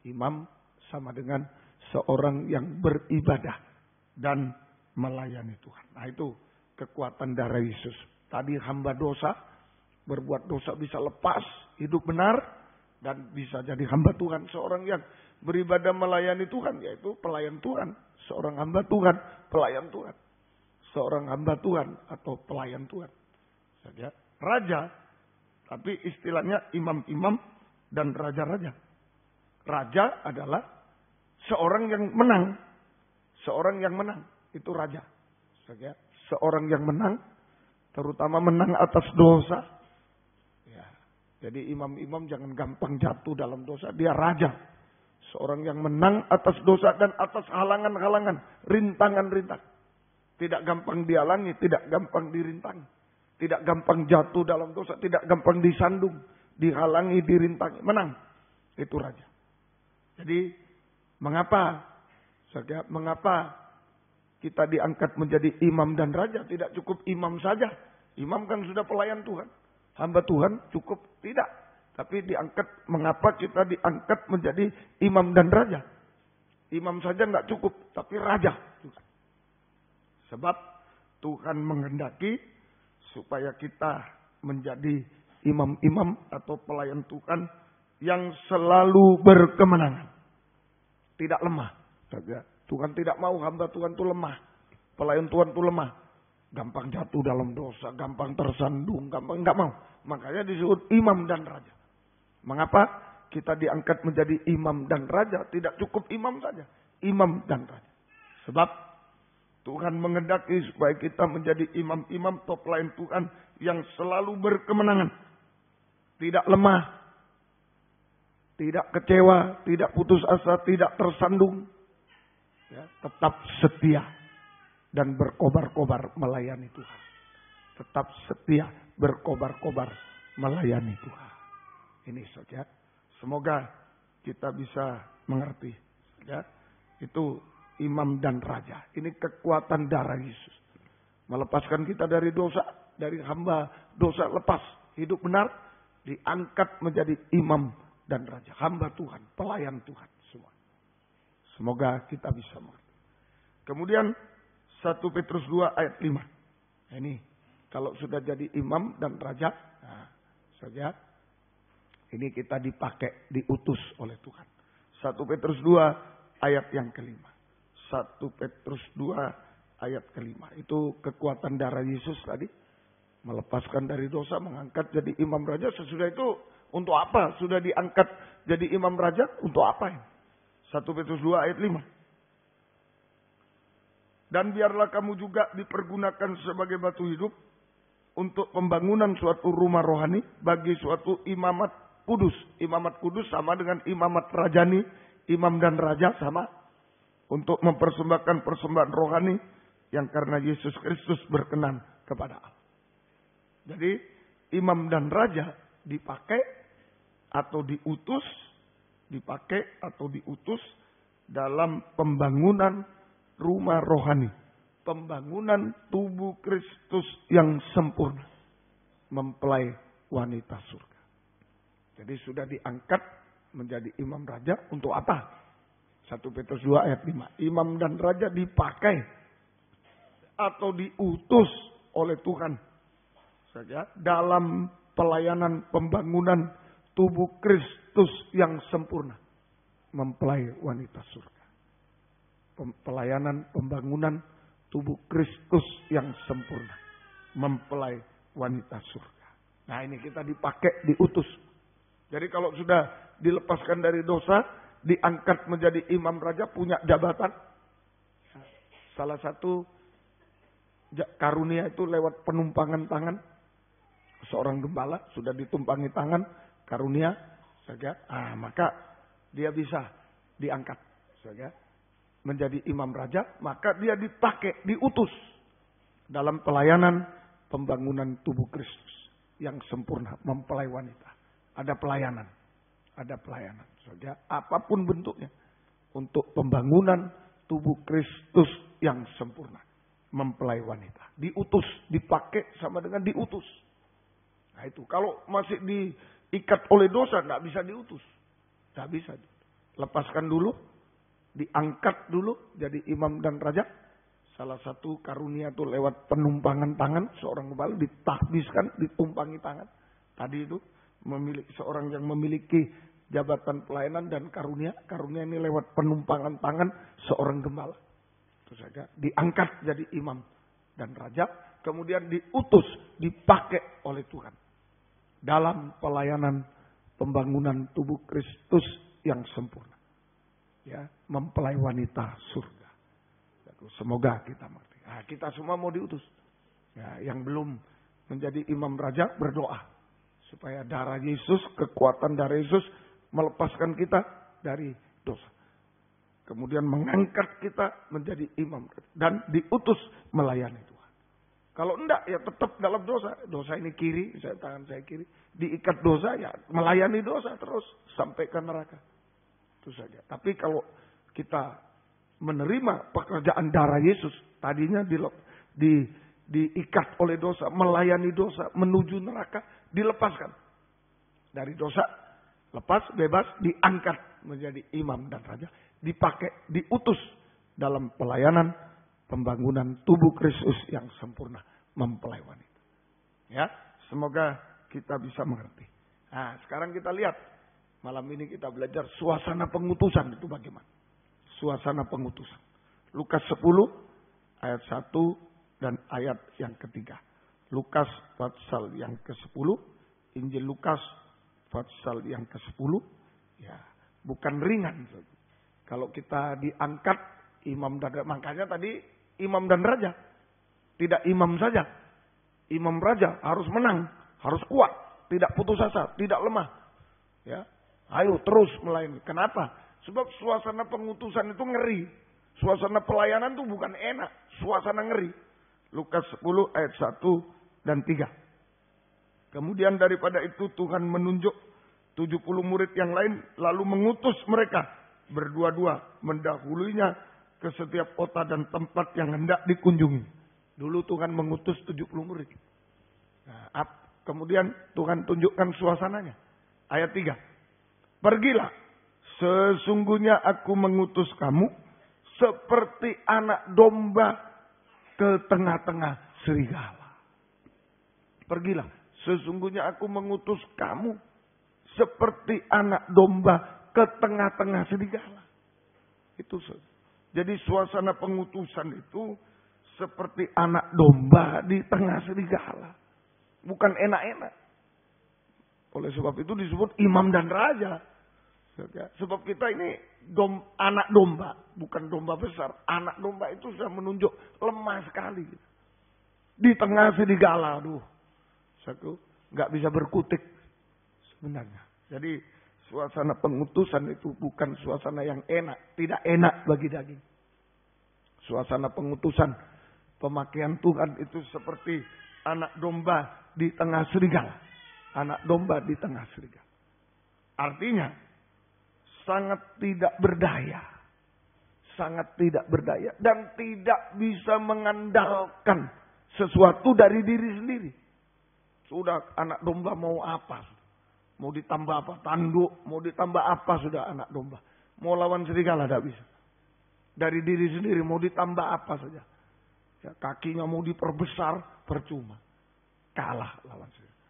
Imam sama dengan seorang yang beribadah dan melayani Tuhan. Nah, itu kekuatan darah Yesus. Tadi hamba dosa, berbuat dosa bisa lepas, hidup benar, dan bisa jadi hamba Tuhan. Seorang yang beribadah melayani Tuhan, yaitu pelayan Tuhan. Seorang hamba Tuhan, pelayan Tuhan. Seorang hamba Tuhan atau pelayan Tuhan. Saja raja, tapi istilahnya imam-imam dan raja-raja. Raja adalah seorang yang menang. Seorang yang menang, itu raja. Saja seorang yang menang, terutama menang atas dosa. Ya, jadi imam-imam jangan gampang jatuh dalam dosa, dia raja. Seorang yang menang atas dosa dan atas halangan-halangan, rintangan-rintangan. Tidak gampang dihalangi, tidak gampang dirintangi. Tidak gampang jatuh dalam dosa, tidak gampang disandung, dihalangi, dirintangi. Menang. Itu raja. Jadi, mengapa kita diangkat menjadi imam dan raja. Tidak cukup imam saja. Imam kan sudah pelayan Tuhan. Hamba Tuhan cukup? Tidak. Tapi diangkat, mengapa kita diangkat menjadi imam dan raja? Imam saja nggak cukup, tapi raja juga. Sebab Tuhan menghendaki supaya kita menjadi imam-imam atau pelayan Tuhan yang selalu berkemenangan. Tidak lemah. Tuhan tidak mau hamba Tuhan itu lemah. Pelayan Tuhan itu lemah. Gampang jatuh dalam dosa, gampang tersandung, gampang nggak mau. Makanya disebut imam dan raja. Mengapa kita diangkat menjadi imam dan raja? Tidak cukup imam saja. Imam dan raja. Sebab Tuhan menghendaki supaya kita menjadi imam-imam atau pelayan Tuhan yang selalu berkemenangan. Tidak lemah. Tidak kecewa. Tidak putus asa. Tidak tersandung. Ya, tetap setia. Dan berkobar-kobar melayani Tuhan. Tetap setia. Berkobar-kobar melayani Tuhan. Ini saja. Semoga kita bisa mengerti. Ya. Itu imam dan raja. Ini kekuatan darah Yesus. Melepaskan kita dari dosa. Dari hamba dosa lepas. Hidup benar. Diangkat menjadi imam dan raja. Hamba Tuhan. Pelayan Tuhan. Semua. Semoga kita bisa mengerti. Kemudian 1 Petrus 2 ayat 5. Nah, ini. Kalau sudah jadi imam dan raja. Nah, saja. Ini kita dipakai. Diutus oleh Tuhan. 1 Petrus 2 ayat yang kelima. 1 Petrus 2 ayat kelima. Itu kekuatan darah Yesus tadi. Melepaskan dari dosa, mengangkat jadi imam raja. Sesudah itu untuk apa? Sudah diangkat jadi imam raja, untuk apa ini? 1 Petrus 2 ayat 5. Dan biarlah kamu juga dipergunakan sebagai batu hidup untuk pembangunan suatu rumah rohani bagi suatu imamat kudus. Imamat kudus sama dengan imamat rajani. Imam dan raja sama. Untuk mempersembahkan persembahan rohani yang karena Yesus Kristus berkenan kepada Allah. Jadi imam dan raja dipakai atau diutus. Dipakai atau diutus dalam pembangunan rumah rohani. Pembangunan tubuh Kristus yang sempurna. Mempelai wanita surga. Jadi sudah diangkat menjadi imam raja untuk apa? 1 Petrus 2 ayat 5. Imam dan raja dipakai atau diutus oleh Tuhan saja dalam pelayanan pembangunan tubuh Kristus yang sempurna. Mempelai wanita surga. Pelayanan pembangunan tubuh Kristus yang sempurna. Mempelai wanita surga. Nah, ini kita dipakai, diutus. Jadi kalau sudah dilepaskan dari dosa, diangkat menjadi imam raja, punya jabatan. Salah satu karunia itu lewat penumpangan tangan. Seorang gembala sudah ditumpangi tangan, karunia saja. Maka dia bisa diangkat saja menjadi imam raja. Maka dia dipakai, diutus dalam pelayanan pembangunan tubuh Kristus yang sempurna, mempelai wanita. Ada pelayanan. Ada pelayanan saja. Apapun bentuknya. Untuk pembangunan tubuh Kristus yang sempurna. Mempelai wanita. Diutus. Dipakai sama dengan diutus. Nah itu. Kalau masih diikat oleh dosa. Tidak bisa diutus. Tidak bisa. Lepaskan dulu. Diangkat dulu. Jadi imam dan raja. Salah satu karunia itu lewat penumpangan tangan. Seorang gembala ditahbiskan. Ditumpangi tangan. Tadi itu. Seorang yang memiliki jabatan pelayanan dan karunia. Karunia ini lewat penumpangan tangan seorang gembala. Itu saja. Diangkat jadi imam dan raja. Kemudian diutus, dipakai oleh Tuhan. Dalam pelayanan pembangunan tubuh Kristus yang sempurna. Ya, mempelai wanita surga. Semoga kita mengerti. Nah, kita semua mau diutus. Ya, yang belum menjadi imam raja berdoa. Supaya darah Yesus, kekuatan darah Yesus melepaskan kita dari dosa. Kemudian mengangkat kita menjadi imam. Dan diutus melayani Tuhan. Kalau enggak ya tetap dalam dosa. Dosa ini kiri, tangan saya kiri. Diikat dosa ya melayani dosa terus. Sampai ke neraka. Itu saja. Tapi kalau kita menerima pekerjaan darah Yesus. tadinya diikat oleh dosa, melayani dosa, menuju neraka, dilepaskan dari dosa, lepas, bebas, diangkat menjadi imam dan raja, dipakai, diutus dalam pelayanan pembangunan tubuh Kristus yang sempurna, mempelai wanita. Ya, semoga kita bisa mengerti. Nah, sekarang kita lihat, malam ini kita belajar suasana pengutusan itu bagaimana. Suasana pengutusan. Lukas 10 ayat 1 dan ayat yang ketiga. Lukas pasal yang ke-10, Injil Lukas pasal yang ke-10. Ya, bukan ringan. Kalau kita diangkat imam dan raja, makanya tadi imam dan raja. Tidak imam saja. Imam raja harus menang, harus kuat, tidak putus asa, tidak lemah. Ya, ayo terus melayani. Kenapa? Sebab suasana pengutusan itu ngeri. Suasana pelayanan itu bukan enak. Suasana ngeri. Lukas 10 ayat 1 dan 3. Kemudian daripada itu Tuhan menunjuk 70 murid yang lain. Lalu mengutus mereka berdua-dua mendahulunya ke setiap kota dan tempat yang hendak dikunjungi. Dulu Tuhan mengutus 70 murid. Nah, kemudian Tuhan tunjukkan suasananya. Ayat 3. Pergilah. Sesungguhnya aku mengutus kamu seperti anak domba ke tengah-tengah serigala. Pergilah. Sesungguhnya aku mengutus kamu seperti anak domba ke tengah-tengah serigala. Itu. Jadi suasana pengutusan itu seperti anak domba di tengah serigala. Bukan enak-enak. Oleh sebab itu disebut imam dan raja. Sebab kita ini anak domba, bukan domba besar. Anak domba itu sudah menunjuk lemah sekali. Di tengah serigala, aduh. Satu, nggak bisa berkutik sebenarnya. Jadi suasana pengutusan itu bukan suasana yang enak. Tidak enak bagi daging. Suasana pengutusan, pemakaian Tuhan itu seperti anak domba di tengah serigala. Anak domba di tengah serigala. Artinya, sangat tidak berdaya. Sangat tidak berdaya. Dan tidak bisa mengandalkan sesuatu dari diri sendiri. Sudah anak domba mau apa? Mau ditambah apa? Tanduk. Mau ditambah apa sudah anak domba. Mau lawan serigala tidak bisa. Dari diri sendiri mau ditambah apa saja. Ya, kakinya mau diperbesar, percuma. Kalah lawan serigala.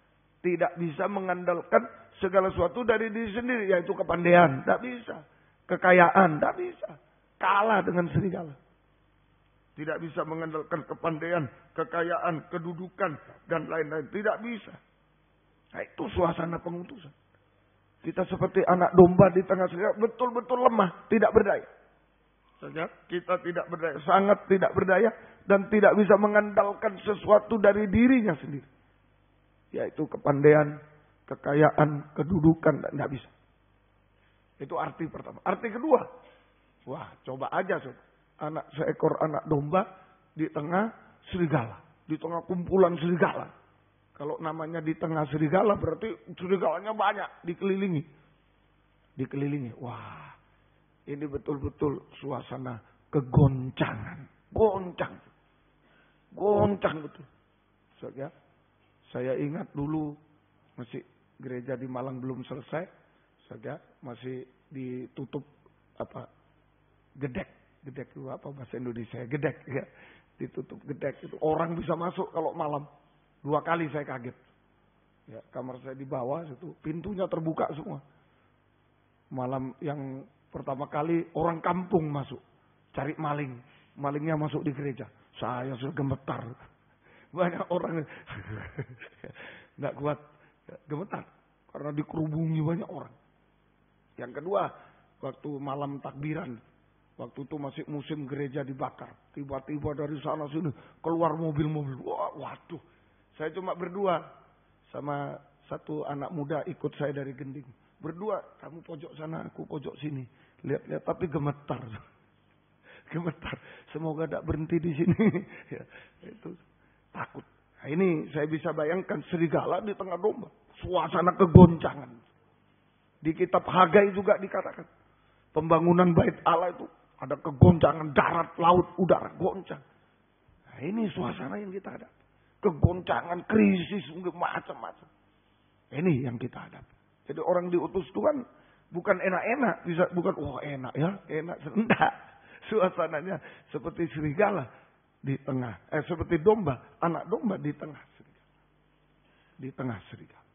Tidak bisa mengandalkan segala sesuatu dari diri sendiri. Yaitu kepandaian. Tidak bisa. Kekayaan. Tidak bisa. Kalah dengan serigala. Tidak bisa mengandalkan kepandaian, kekayaan, kedudukan, dan lain-lain. Tidak bisa. Nah, itu suasana pengutusan. Kita seperti anak domba di tengah serigala. Betul-betul lemah. Tidak berdaya. Saja, kita tidak berdaya. Sangat tidak berdaya. Dan tidak bisa mengandalkan sesuatu dari dirinya sendiri. Yaitu kepandaian, kekayaan, kedudukan, dan tidak bisa. Itu arti pertama. Arti kedua. Wah, coba aja. Seekor anak domba di tengah serigala. Di tengah kumpulan serigala. Kalau namanya di tengah serigala berarti serigalanya banyak. Dikelilingi. Dikelilingi. Wah, ini betul-betul suasana kegoncangan. Goncang. Goncang betul. Saya ingat dulu masih gereja di Malang belum selesai. Saya masih ditutup gedek. Gedek itu apa bahasa Indonesia? Gedek ya. Ditutup gedek itu. Orang bisa masuk kalau malam. 2 kali saya kaget. Ya, kamar saya di bawah situ, pintunya terbuka semua. Malam yang pertama kali orang kampung masuk, cari maling. Malingnya masuk di gereja. Saya sudah gemetar. Banyak orang nggak kuat, gemetar karena dikerubungi banyak orang. Yang kedua, waktu malam takbiran, waktu itu masih musim gereja dibakar. Tiba-tiba dari sana sini keluar mobil-mobil. Waduh, saya cuma berdua sama satu anak muda ikut saya dari Gending. Berdua, kamu pojok sana, aku pojok sini. Lihat-lihat, tapi gemetar. Gemetar. Semoga tidak berhenti di sini. Ya, itu. Takut. Nah, ini saya bisa bayangkan serigala di tengah domba. Suasana kegoncangan. Di kitab Hagai juga dikatakan. Pembangunan bait Allah itu ada kegoncangan darat, laut, udara. Goncang. Nah, ini suasana yang kita hadapi. Kegoncangan, krisis, macam-macam. Ini yang kita hadapi. Jadi orang diutus Tuhan bukan enak-enak, bukan enak ya, enak. Enggak. Suasananya seperti serigala di tengah, seperti domba, anak domba di tengah serigala. Di tengah serigala.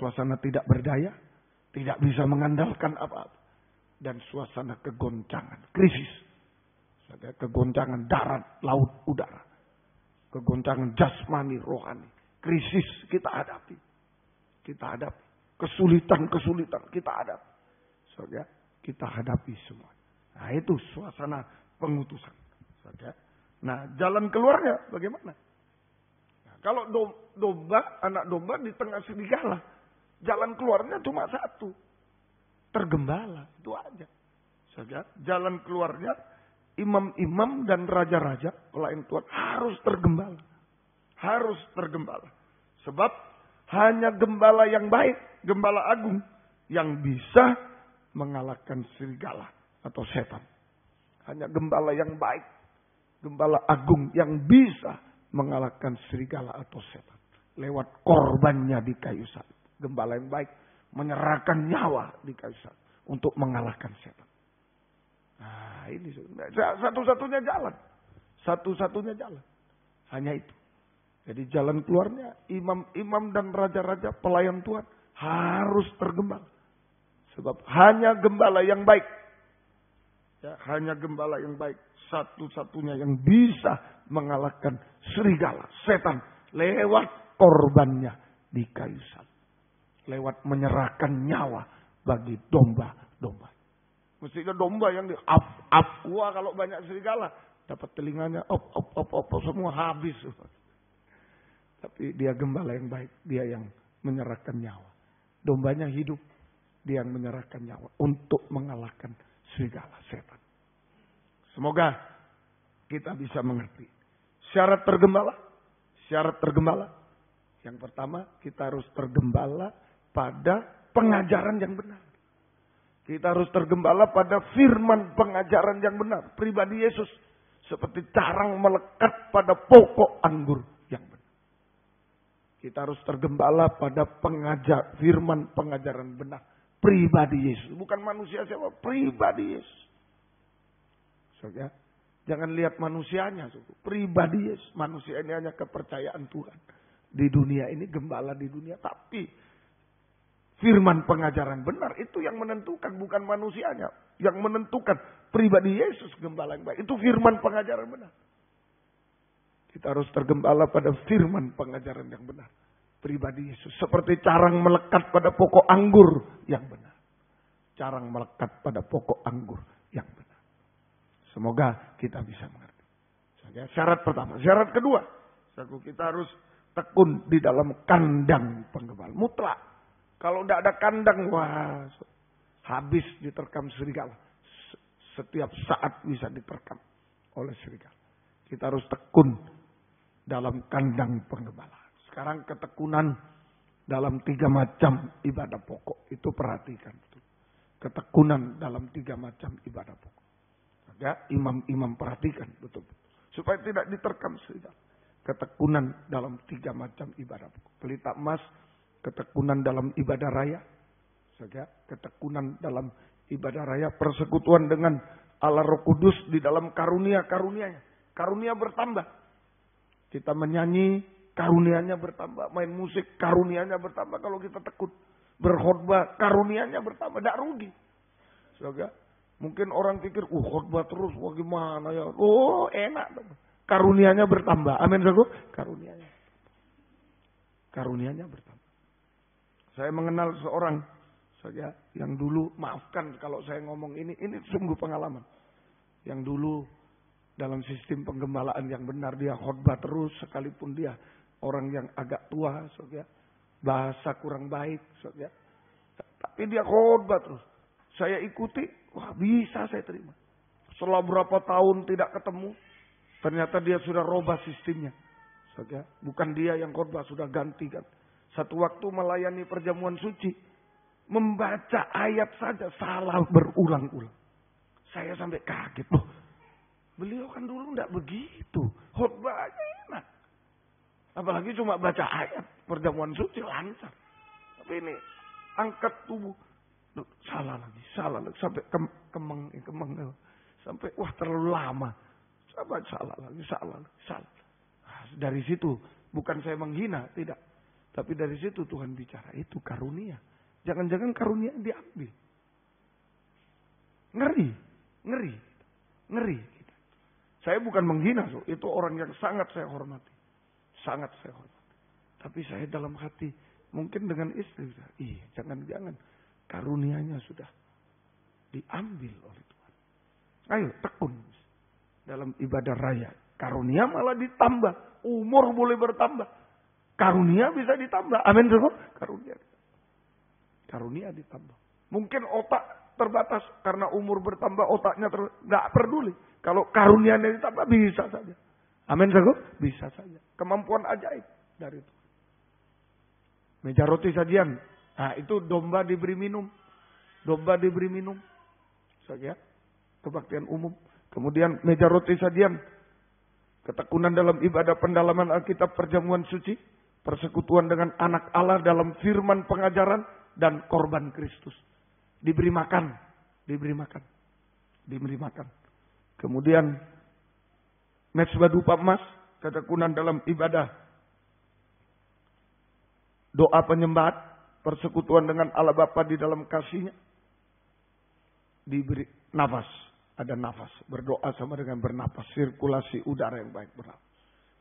Suasana tidak berdaya, tidak bisa mengandalkan apa-apa. Dan suasana kegoncangan, krisis. Kegoncangan darat, laut, udara. Kegoncangan jasmani, rohani. Krisis kita hadapi. Kita hadapi. Kesulitan-kesulitan kita hadapi. Kita hadapi semua. Nah itu suasana pengutusan. Nah jalan keluarnya bagaimana? Nah, kalau domba, anak domba di tengah serigala. Jalan keluarnya cuma satu. Tergembala. Itu aja. Jalan keluarnya imam-imam dan raja-raja pelayan Tuhan harus tergembala. Harus tergembala. Sebab hanya gembala yang baik, gembala agung yang bisa mengalahkan serigala atau setan. Hanya gembala yang baik, gembala agung yang bisa mengalahkan serigala atau setan. Lewat korbannya di kayu salib. Gembala yang baik menyerahkan nyawa di kayu salib untuk mengalahkan setan. Nah ini satu-satunya jalan. Satu-satunya jalan. Hanya itu. Jadi jalan keluarnya imam-imam dan raja-raja pelayan Tuhan harus tergembala. Sebab hanya gembala yang baik. Ya, hanya gembala yang baik. Satu-satunya yang bisa mengalahkan serigala, setan. Lewat korbannya di kayu salib. Lewat menyerahkan nyawa bagi domba-domba. Mestinya domba yang wah kalau banyak serigala. Dapat telinganya, semua habis. Tapi dia gembala yang baik. Dia yang menyerahkan nyawa. Dombanya hidup. Dia yang menyerahkan nyawa. Untuk mengalahkan serigala, setan. Semoga kita bisa mengerti. Syarat tergembala. Syarat tergembala. Yang pertama, kita harus tergembala pada pengajaran yang benar. Kita harus tergembala pada firman pengajaran yang benar. Pribadi Yesus. Seperti carang melekat pada pokok anggur yang benar. Kita harus tergembala pada firman pengajaran benar. Pribadi Yesus. Bukan manusia siapa. Pribadi Yesus. Jangan lihat manusianya. Pribadi Yesus. Manusia ini hanya kepercayaan Tuhan. Di dunia ini, gembala di dunia. Tapi firman pengajaran benar itu yang menentukan, bukan manusianya. Yang menentukan pribadi Yesus gembala yang baik. Itu firman pengajaran benar. Kita harus tergembala pada firman pengajaran yang benar. Pribadi Yesus. Seperti carang melekat pada pokok anggur yang benar. Carang melekat pada pokok anggur yang benar. Semoga kita bisa mengerti. Syarat pertama. Syarat kedua. Kita harus tekun di dalam kandang penggembala. Mutlak. Kalau tidak ada kandang, wah habis diterkam serigala. Setiap saat bisa diterkam oleh serigala. Kita harus tekun dalam kandang penggembala. Sekarang ketekunan dalam 3 macam ibadah pokok. Itu perhatikan. Ketekunan dalam 3 macam ibadah pokok. Ya, imam-imam perhatikan betul. Supaya tidak diterkam serigala. Ketekunan dalam 3 macam ibadah pokok. Pelita emas. Ketekunan dalam ibadah raya. Ketekunan dalam ibadah raya. Persekutuan dengan Allah Roh Kudus di dalam karunia-karunianya. Karunia bertambah. Kita menyanyi, karunianya bertambah. Main musik, karunianya bertambah. Kalau kita tekun. Berkhotbah, karunianya bertambah. Tidak rugi. Mungkin orang pikir, khotbah terus, wah gimana ya. Oh enak. Karunianya bertambah. Amin. Karunianya. Karunianya bertambah. Saya mengenal seorang saja yang dulu, maafkan kalau saya ngomong ini sungguh pengalaman. Yang dulu dalam sistem penggembalaan yang benar dia khotbah terus, sekalipun dia orang yang agak tua, saja, bahasa kurang baik, saja. Tapi dia khotbah terus. Saya ikuti, wah bisa saya terima. Setelah berapa tahun tidak ketemu, ternyata dia sudah robah sistemnya. Saja, bukan dia yang khotbah, sudah ganti kan. Satu waktu melayani perjamuan suci. Membaca ayat saja salah berulang-ulang. Saya sampai kaget. Loh, Beliau kan dulu enggak begitu. Khotbahnya enak. Apalagi cuma baca ayat. Perjamuan suci lancar. Tapi ini angkat tubuh. Salah lagi. Sampai kemeng. Sampai wah terlalu lama. Salah lagi. Dari situ bukan saya menghina. Tidak. Tapi dari situ Tuhan bicara. Itu karunia. Jangan-jangan karunia diambil. Ngeri. Saya bukan menghina. Itu orang yang sangat saya hormati. Tapi saya dalam hati. Mungkin dengan istri. Jangan-jangan. Karunianya sudah diambil oleh Tuhan. Ayo tekun. Dalam ibadah raya. Karunia malah ditambah. Umur boleh bertambah. Karunia bisa ditambah. Amin. Karunia ditambah. Mungkin otak terbatas. Karena umur bertambah otaknya nggak peduli. Kalau karunianya ditambah bisa saja. Amin. Bisa saja. Kemampuan ajaib dari Tuhan. Meja roti sajian. Nah itu domba diberi minum. Saja. Kebaktian umum. Kemudian meja roti sajian. Ketekunan dalam ibadah pendalaman Alkitab perjamuan suci. Persekutuan dengan anak Allah dalam firman pengajaran. Dan korban Kristus. Diberi makan. Kemudian mezbah dupa emas. Ketekunan dalam ibadah. Doa penyembahan. Persekutuan dengan Allah Bapa di dalam kasihnya. Diberi nafas. Ada nafas. Berdoa sama dengan bernafas. Sirkulasi udara yang baik bernafas.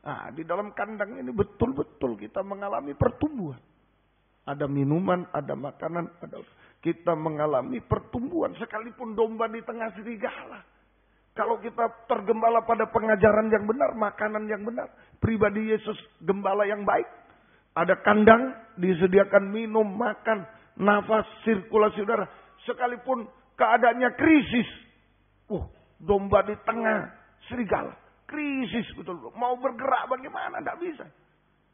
Nah, di dalam kandang ini betul-betul kita mengalami pertumbuhan. Ada minuman, ada makanan, kita mengalami pertumbuhan. Sekalipun domba di tengah serigala. Kalau kita tergembala pada pengajaran yang benar, makanan yang benar. Pribadi Yesus gembala yang baik. Ada kandang, disediakan minum, makan, nafas, sirkulasi udara. Sekalipun keadaannya krisis. Domba di tengah serigala. Krisis betul. Mau bergerak bagaimana? Tidak bisa.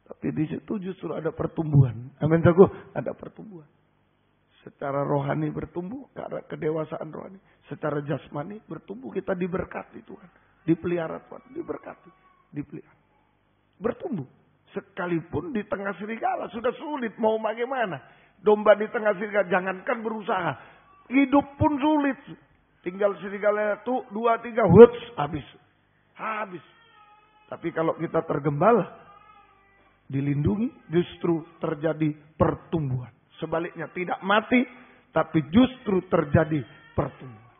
Tapi di situ justru ada pertumbuhan. Amin. Ada pertumbuhan. Secara rohani bertumbuh. Karena kedewasaan rohani. Secara jasmani bertumbuh. Kita diberkati Tuhan. Dipelihara Tuhan. Diberkati. Dipelihara. Bertumbuh. Sekalipun di tengah serigala. Sudah sulit. Mau bagaimana? Domba di tengah serigala. Jangankan berusaha. Hidup pun sulit. Tinggal serigala itu 2-3. Habis. Tapi kalau kita tergembala. Dilindungi. Justru terjadi pertumbuhan. Sebaliknya tidak mati. Tapi justru terjadi pertumbuhan.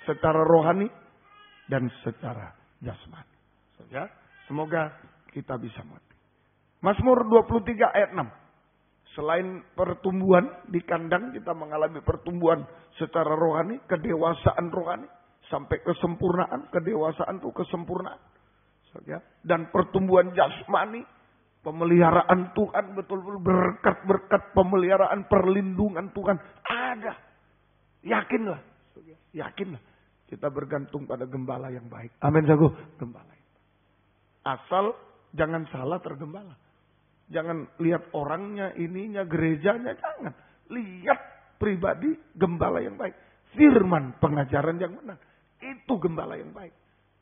Secara rohani. Dan secara jasmani. Semoga kita bisa mati. Mazmur 23 ayat 6. Selain pertumbuhan di kandang, kita mengalami pertumbuhan secara rohani, kedewasaan rohani. Sampai kesempurnaan, kedewasaan itu kesempurnaan. Dan pertumbuhan jasmani, pemeliharaan Tuhan, betul-betul berkat-berkat pemeliharaan, perlindungan Tuhan. Ada. Yakinlah. Kita bergantung pada gembala yang baik. Amin. Gembala. Asal jangan salah tergembala. Jangan lihat orangnya, ininya, gerejanya. Jangan. Lihat pribadi gembala yang baik. Firman pengajaran yang benar. Itu gembala yang baik.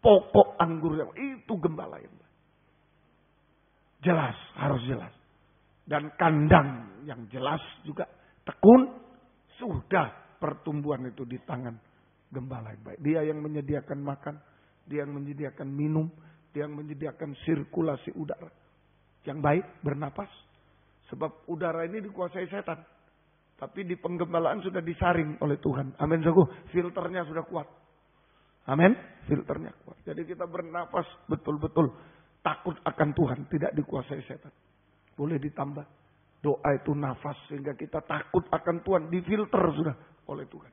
Pokok anggur yang baik. Itu gembala yang baik. Jelas. Harus jelas. Dan kandang yang jelas juga. Tekun. Sudah pertumbuhan itu di tangan gembala yang baik. Dia yang menyediakan makan. Dia yang menyediakan minum. Dia yang menyediakan sirkulasi udara. Yang baik, bernapas. Sebab udara ini dikuasai setan. Tapi di penggembalaan sudah disaring oleh Tuhan. Amin. Filternya sudah kuat. Amin. Filternya kuat. Jadi kita bernapas betul-betul takut akan Tuhan. Tidak dikuasai setan. Boleh ditambah. Doa itu nafas. Sehingga kita takut akan Tuhan. Difilter sudah oleh Tuhan.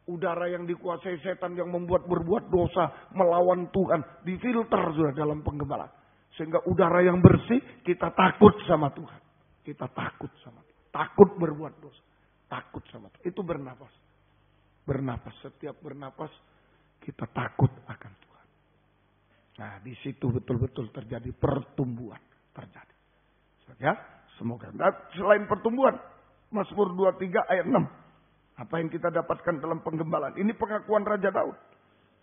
Udara yang dikuasai setan yang membuat berbuat dosa, melawan Tuhan, difilter sudah dalam penggembalaan. Sehingga udara yang bersih, kita takut sama Tuhan. Takut berbuat dosa. Takut sama Tuhan. Itu bernapas. Setiap bernapas, kita takut akan Tuhan. Nah, di situ betul-betul terjadi pertumbuhan. Semoga. Nah, selain pertumbuhan, Mazmur 23 ayat 6. Apa yang kita dapatkan dalam penggembalaan. Ini pengakuan Raja Daud.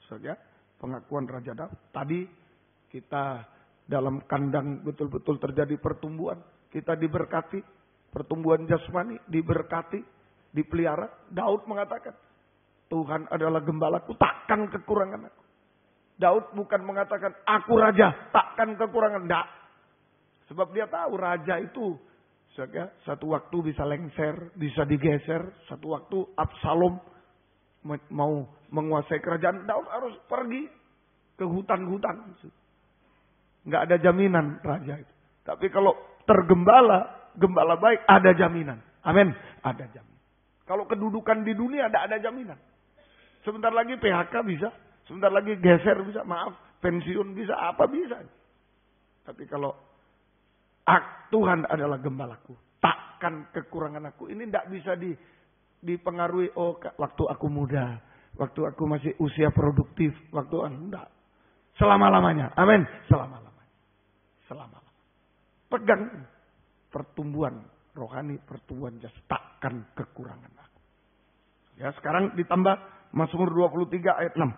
Saja pengakuan Raja Daud. Tadi kita dalam kandang betul-betul terjadi pertumbuhan. Kita diberkati, pertumbuhan jasmani diberkati, dipelihara. Daud mengatakan, Tuhan adalah gembalaku, takkan kekurangan aku. Daud bukan mengatakan, aku raja, takkan kekurangan. Tidak. Sebab dia tahu raja itu satu waktu bisa lengser, bisa digeser. Satu waktu Absalom mau menguasai kerajaan. Daud harus pergi ke hutan-hutan. Nggak ada jaminan raja itu. Tapi kalau tergembala, gembala baik, ada jaminan. Amin. Ada jaminan. Kalau kedudukan di dunia, ada jaminan. Sebentar lagi PHK bisa. Sebentar lagi geser bisa. Maaf, pensiun bisa. Apa bisa. Tapi kalau Tuhan adalah gembalaku, takkan kekurangan aku. Ini tidak bisa dipengaruhi. Oh, waktu aku muda, waktu aku masih usia produktif, waktu enggak. Selama-lamanya. Amin. Selama-lamanya. Selama-lamanya. Pegang pertumbuhan rohani, pertumbuhan jasmani, takkan kekurangan aku. Ya, sekarang ditambah Mazmur 23 ayat 6.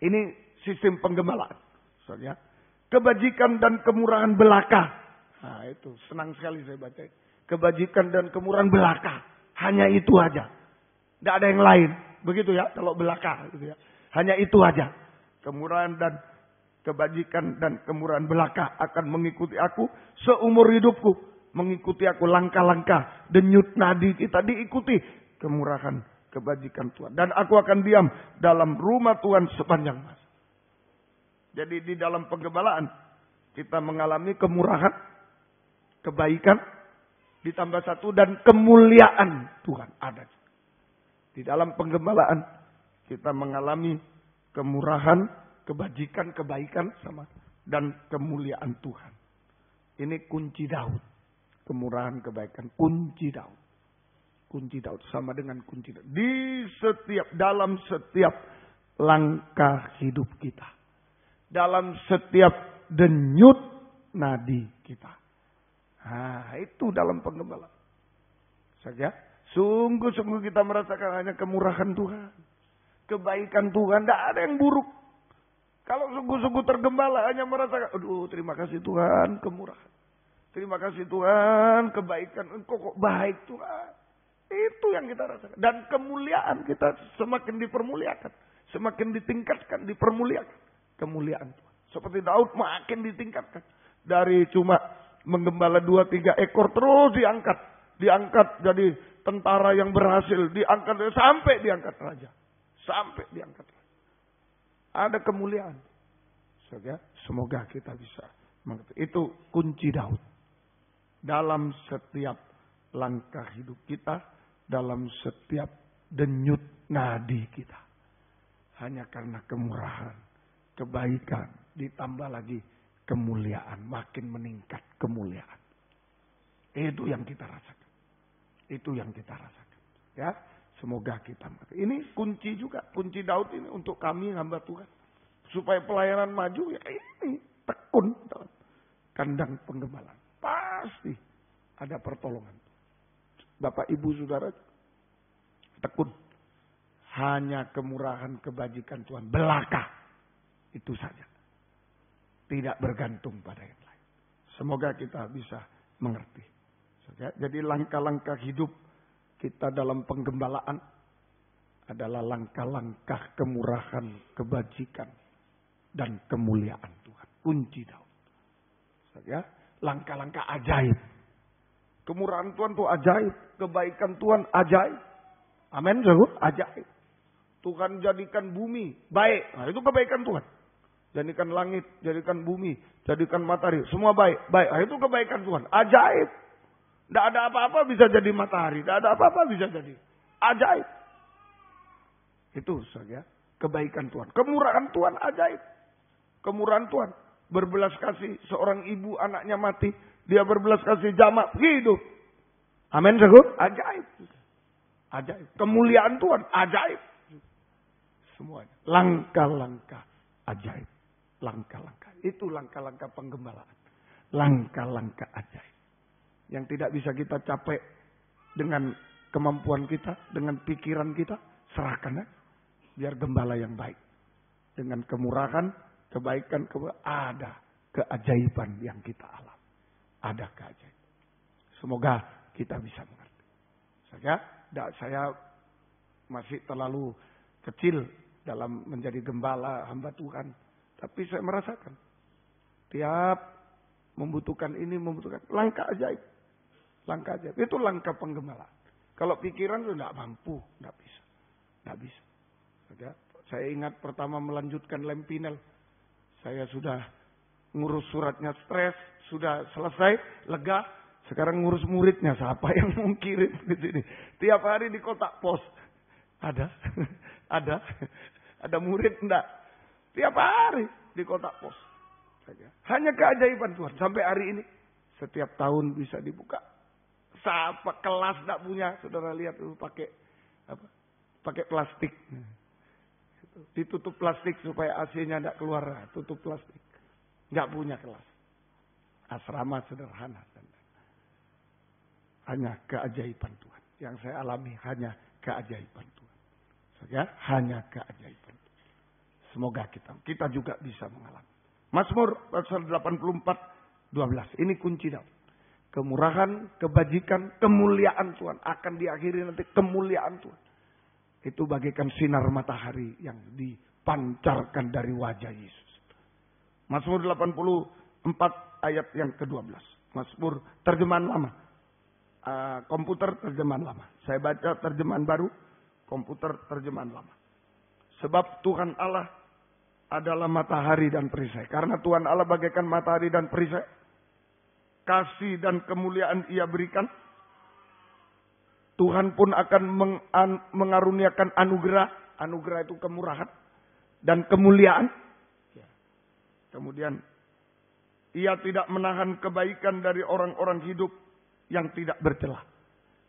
Ini sistem penggembalaan. Ya. Kebajikan dan kemurahan belaka. Nah, itu senang sekali saya baca. Kebajikan dan kemurahan belaka. Hanya itu aja. Tidak ada yang lain. Begitu ya, kalau belaka. Gitu ya. Hanya itu aja. Kemurahan dan kebajikan dan kemurahan belaka akan mengikuti aku seumur hidupku. Mengikuti aku langkah-langkah. Denyut nadi kita diikuti. Kemurahan, kebajikan Tuhan. Dan aku akan diam dalam rumah Tuhan sepanjang masa. Jadi di dalam penggembalaan kita mengalami kemurahan, kebaikan, ditambah satu, dan kemuliaan Tuhan ada. Di dalam penggembalaan kita mengalami kemurahan, kebajikan, kebaikan sama, dan kemuliaan Tuhan. Ini kunci Daud. Kemurahan, kebaikan, kunci Daud. Kunci Daud sama dengan kunci Daud. Dalam setiap langkah hidup kita. Dalam setiap denyut nadi kita. Nah, itu dalam penggembalaan. Saja, sungguh-sungguh kita merasakan hanya kemurahan Tuhan. Kebaikan Tuhan, tidak ada yang buruk. Kalau sungguh-sungguh tergembala hanya merasakan, aduh terima kasih Tuhan, kemurahan. Terima kasih Tuhan, kebaikan. Engkau kok baik Tuhan. Itu yang kita rasakan. Dan kemuliaan kita semakin dipermuliakan. Semakin ditingkatkan, dipermuliakan. Kemuliaan Tuhan. Seperti Daud makin ditingkatkan. Dari cuma menggembala 2-3 ekor terus diangkat. Diangkat jadi tentara yang berhasil. Diangkat sampai diangkat raja. Sampai diangkat raja. Ada kemuliaan. Semoga kita bisa mengerti. Itu kunci Daud. Dalam setiap langkah hidup kita. Dalam setiap denyut nadi kita. Hanya karena kemurahan. Kebaikan. Ditambah lagi kemuliaan. Makin meningkat kemuliaan. Itu yang kita rasakan. Itu yang kita rasakan. Ya, semoga kita mengerti. Ini kunci juga. Kunci Daud ini untuk kami hamba Tuhan. Supaya pelayanan maju, ya ini tekun dalam kandang penggembalaan. Pasti ada pertolongan. Bapak, Ibu, Saudara, tekun. Hanya kemurahan, kebajikan Tuhan belaka. Itu saja. Tidak bergantung pada yang lain. Semoga kita bisa mengerti. Jadi langkah-langkah hidup kita dalam penggembalaan adalah langkah-langkah kemurahan, kebajikan, dan kemuliaan Tuhan. Kunci Daud. Langkah-langkah ajaib. Kemurahan Tuhan itu ajaib. Kebaikan Tuhan ajaib. Amin. Ajaib. Tuhan jadikan bumi baik. Nah, itu kebaikan Tuhan. Jadikan langit, jadikan bumi, jadikan matahari. Semua baik. Baik. Nah, itu kebaikan Tuhan. Ajaib. Tidak ada apa-apa bisa jadi matahari. Tidak ada apa-apa bisa jadi. Ajaib. Itu saja kebaikan Tuhan. Kemurahan Tuhan ajaib. Kemurahan Tuhan. Berbelas kasih seorang ibu anaknya mati. Dia berbelas kasih jamak hidup. Amin. Ajaib. Ajaib. Kemuliaan Tuhan ajaib. Semuanya. Langkah-langkah ajaib. Langkah-langkah. Itu langkah-langkah penggembalaan. Langkah-langkah ajaib. Yang tidak bisa kita capai dengan kemampuan kita, dengan pikiran kita, serahkan ya. Biar gembala yang baik Dengan kemurahan, kebaikan, ada keajaiban yang kita alami. Ada keajaiban. Semoga kita bisa mengerti. Saya masih terlalu kecil dalam menjadi gembala hamba Tuhan. Tapi saya merasakan. Tiap membutuhkan ini, membutuhkan langkah ajaib. Langkah ajaib. Itu langkah penggembalaan. Kalau pikiran itu tidak mampu. Tidak bisa. Tidak bisa. Saya ingat pertama melanjutkan lem Pinel. Saya sudah ngurus suratnya stres. Sudah selesai. Lega. Sekarang ngurus muridnya. Siapa yang mau kirim di sini. Tiap hari di kotak pos. Ada. Ada murid enggak. Tiap hari di kotak pos. Hanya keajaiban Tuhan. Sampai hari ini. Setiap tahun bisa dibuka. Siapa kelas enggak punya. Saudara lihat itu pakai plastik. Ditutup plastik supaya AC-nya enggak keluar. Tutup plastik. Enggak punya kelas. Asrama sederhana. Hanya keajaiban Tuhan. Yang saya alami hanya keajaiban Tuhan. Hanya keajaiban Tuhan. Semoga kita juga bisa mengalami. Mazmur pasal 84, 12. Ini kunci Daud. Kemurahan, kebajikan, kemuliaan Tuhan. Akan diakhiri nanti kemuliaan Tuhan. Itu bagaikan sinar matahari yang dipancarkan dari wajah Yesus. Mazmur 84 ayat yang ke-12. Mazmur terjemahan lama. Komputer terjemahan lama. Saya baca terjemahan baru. Komputer terjemahan lama. Sebab Tuhan Allah adalah matahari dan perisai. Karena Tuhan Allah bagaikan matahari dan perisai. Kasih dan kemuliaan Ia berikan. Tuhan pun akan mengaruniakan anugerah. Anugerah itu kemurahan. Dan kemuliaan. Kemudian. Ia tidak menahan kebaikan dari orang-orang hidup yang tidak bercelah.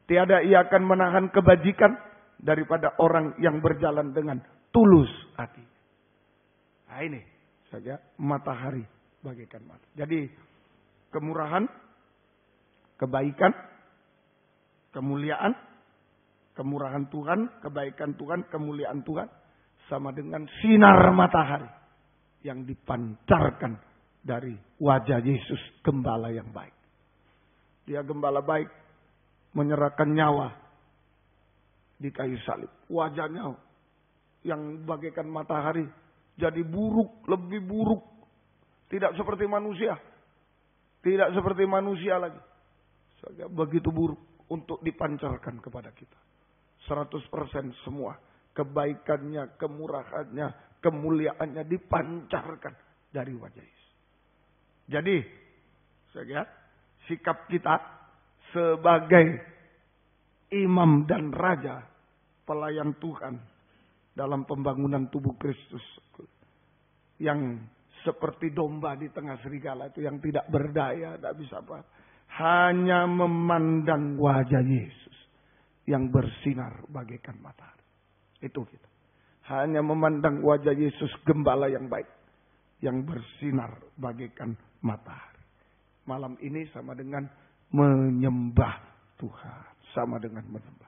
Tiada Ia akan menahan kebajikan daripada orang yang berjalan dengan tulus hati. Nah ini saja matahari bagaikan mata. Jadi kemurahan, kebaikan, kemuliaan, kemurahan Tuhan, kebaikan Tuhan, kemuliaan Tuhan sama dengan sinar matahari yang dipancarkan dari wajah Yesus, gembala yang baik. Dia gembala baik, menyerahkan nyawa di kayu salib. Wajahnya yang bagaikan matahari jadi buruk, lebih buruk. Tidak seperti manusia. Tidak seperti manusia lagi. Begitu buruk untuk dipancarkan kepada kita. 100% semua. Kebaikannya, kemurahannya, kemuliaannya dipancarkan dari wajah Yesus. Jadi, sikap kita sebagai imam dan raja, pelayan Tuhan dalam pembangunan tubuh Kristus yang seperti domba di tengah serigala itu yang tidak berdaya, tidak bisa apa, hanya memandang wajah Yesus yang bersinar bagaikan matahari. Itu kita. Hanya memandang wajah Yesus gembala yang baik yang bersinar bagaikan matahari. Malam ini sama dengan menyembah Tuhan. Sama dengan menyembah.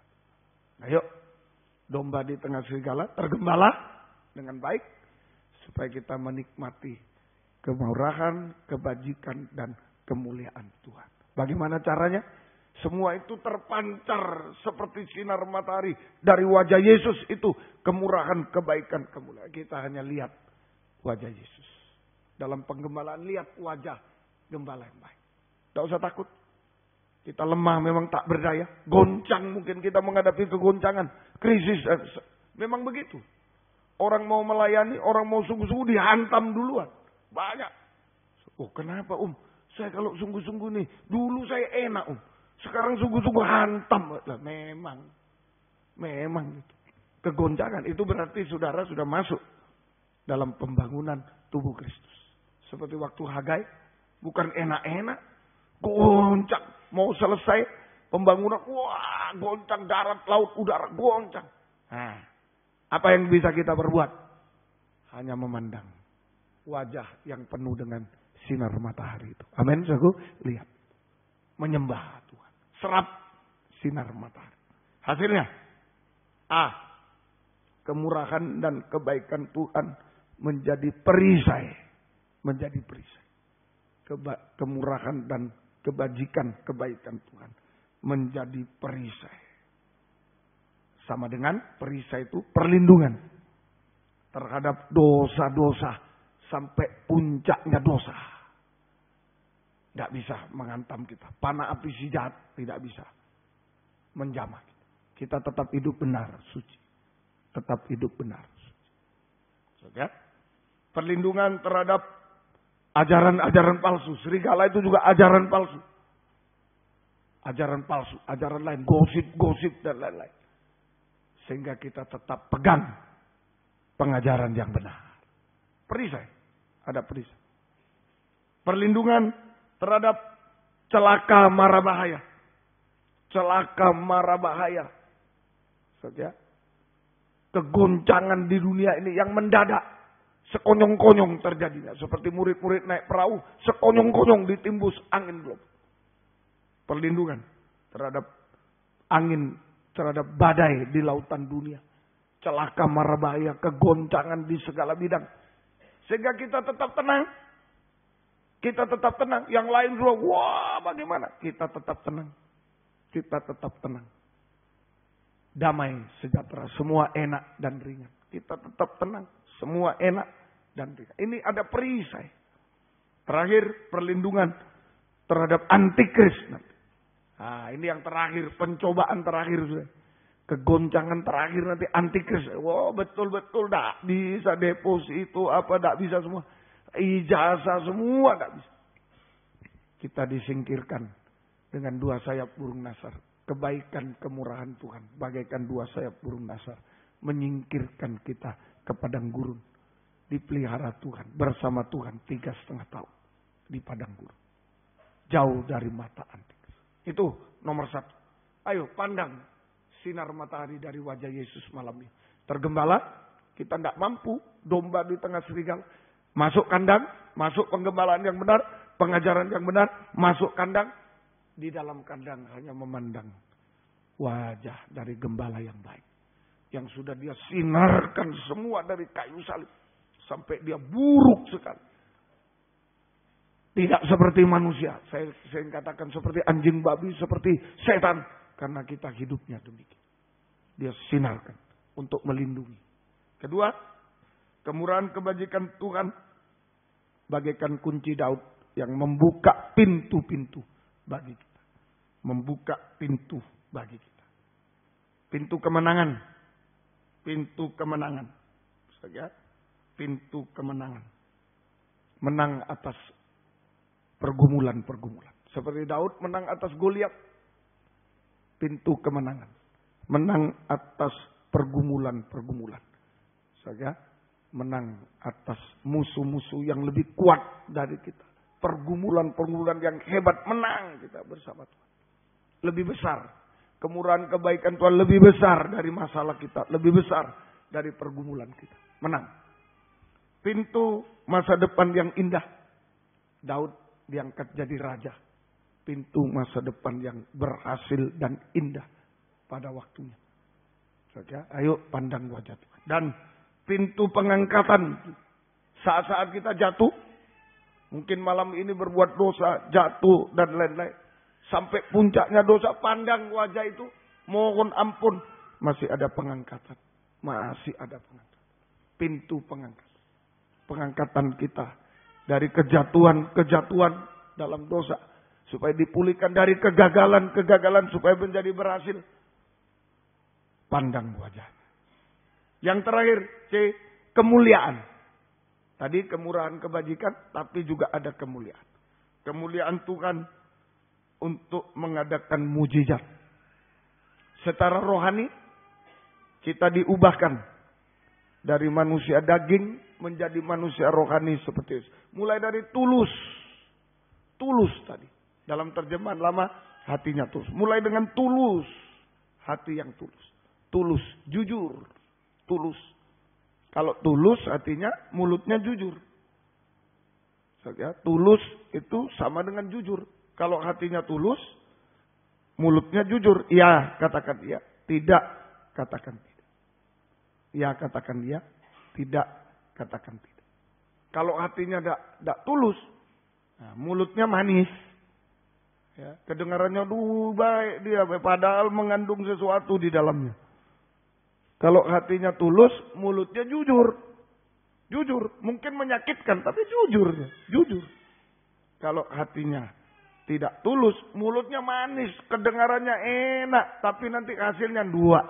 Ayo, domba di tengah serigala tergembala dengan baik. Supaya kita menikmati kemurahan, kebajikan, dan kemuliaan Tuhan. Bagaimana caranya? Semua itu terpancar seperti sinar matahari. Dari wajah Yesus itu kemurahan, kebaikan, kemuliaan. Kita hanya lihat wajah Yesus. Dalam penggembalaan lihat wajah gembala yang baik. Tidak usah takut. Kita lemah memang tak berdaya. Goncang mungkin kita menghadapi kegoncangan. Krisis. Memang begitu. Orang mau melayani, orang mau sungguh-sungguh dihantam duluan. Banyak. Oh kenapa Saya kalau sungguh-sungguh nih. Dulu saya enak Sekarang sungguh-sungguh hantam. Memang itu. Kegoncangan. Itu berarti saudara sudah masuk dalam pembangunan tubuh Kristus. Seperti waktu Hagai. Bukan enak-enak. Goncang. Mau selesai pembangunan. Wah, goncang darat, laut, udara. Goncang. Nah, apa yang bisa kita perbuat? Hanya memandang wajah yang penuh dengan sinar matahari itu. Amin, saudaraku. Lihat. Menyembah Tuhan. Serap sinar matahari. Hasilnya. Kemurahan dan kebaikan Tuhan menjadi perisai. Menjadi perisai. Kemurahan dan kebajikan, kebaikan Tuhan menjadi perisai. Sama dengan perisai itu perlindungan terhadap dosa-dosa sampai puncaknya dosa. Tidak bisa menghantam kita. Panah api si jahat tidak bisa menjamah kita. Kita tetap hidup benar, suci. Tetap hidup benar, suci. Oke? Perlindungan terhadap ajaran-ajaran palsu. Serigala itu juga ajaran palsu. Ajaran palsu, ajaran lain, gosip-gosip dan lain-lain. Sehingga kita tetap pegang pengajaran yang benar. Perisai. Ada perisai. Perlindungan terhadap celaka mara bahaya. Celaka mara bahaya. Saja. Kegoncangan di dunia ini yang mendadak. Sekonyong-konyong terjadinya. Seperti murid-murid naik perahu. Sekonyong-konyong ditimbus angin belum. Perlindungan terhadap angin, terhadap badai di lautan dunia. Celaka mara bahaya, kegoncangan di segala bidang. Sehingga kita tetap tenang. Kita tetap tenang. Yang lain dulu, wah bagaimana? Kita tetap tenang. Kita tetap tenang. Damai, sejahtera. Semua enak dan ringan. Kita tetap tenang. Semua enak dan ringan. Ini ada perisai. Terakhir, perlindungan terhadap antikris. Nah, ini yang terakhir. Pencobaan terakhir. Kegoncangan terakhir nanti antikris. Wah betul-betul tak bisa deposito apa tak bisa semua. Ijazah semua tak bisa. Kita disingkirkan dengan dua sayap burung nasar. Kebaikan kemurahan Tuhan bagaikan dua sayap burung nasar. Menyingkirkan kita ke padang gurun. Dipelihara Tuhan bersama Tuhan 3,5 tahun. Di padang gurun. Jauh dari mata antikris. Itu nomor 1. Ayo pandang sinar matahari dari wajah Yesus malam ini. Tergembala, kita tidak mampu. Domba di tengah serigala. Masuk kandang, masuk penggembalaan yang benar, pengajaran yang benar, masuk kandang. Di dalam kandang hanya memandang wajah dari gembala yang baik. Yang sudah dia sinarkan semua dari kayu salib. Sampai dia buruk sekali. Tidak seperti manusia. Saya katakan seperti anjing babi, seperti setan. Karena kita hidupnya demikian. Dia sinarkan untuk melindungi. Kedua, kemurahan kebajikan Tuhan bagaikan kunci Daud yang membuka pintu-pintu bagi kita. Membuka pintu bagi kita. Pintu kemenangan. Pintu kemenangan. Saja. Pintu kemenangan. Menang atas pergumulan-pergumulan. Seperti Daud menang atas Goliat. Pintu kemenangan. Menang atas pergumulan-pergumulan. Saja. Menang atas musuh-musuh yang lebih kuat dari kita. Pergumulan-pergumulan yang hebat. Menang kita bersama Tuhan. Lebih besar. Kemurahan kebaikan Tuhan lebih besar dari masalah kita. Lebih besar dari pergumulan kita. Menang. Pintu masa depan yang indah. Daud diangkat jadi raja. Pintu masa depan yang berhasil dan indah pada waktunya. Saja, ayo pandang wajah Tuhan. Dan pintu pengangkatan. Saat-saat kita jatuh. Mungkin malam ini berbuat dosa, jatuh dan lain-lain. Sampai puncaknya dosa, pandang wajah itu. Mohon ampun. Masih ada pengangkatan. Masih ada pengangkatan. Pintu pengangkatan. Pengangkatan kita. Dari kejatuhan dalam dosa. Supaya dipulihkan dari kegagalan supaya menjadi berhasil. Pandang wajah. Yang terakhir, C. Kemuliaan. Tadi kemurahan kebajikan, tapi juga ada kemuliaan. Kemuliaan Tuhan untuk mengadakan mujizat. Secara rohani, kita diubahkan. Dari manusia daging menjadi manusia rohani seperti itu. Mulai dari tulus. Tulus tadi. Dalam terjemahan lama, hatinya tulus. Mulai dengan tulus. Hati yang tulus. Tulus. Jujur. Tulus. Kalau tulus artinya mulutnya jujur. Tulus itu sama dengan jujur. Kalau hatinya tulus, mulutnya jujur. Ya, katakan iya. Tidak, katakan tidak. Ya, katakan iya. Tidak, katakan tidak. Kalau hatinya tidak tulus, nah, mulutnya manis. Ya, kedengarannya baik dia, padahal mengandung sesuatu di dalamnya. Kalau hatinya tulus, mulutnya jujur. Jujur, mungkin menyakitkan, tapi jujur. Kalau hatinya tidak tulus, mulutnya manis, kedengarannya enak, tapi nanti hasilnya tidak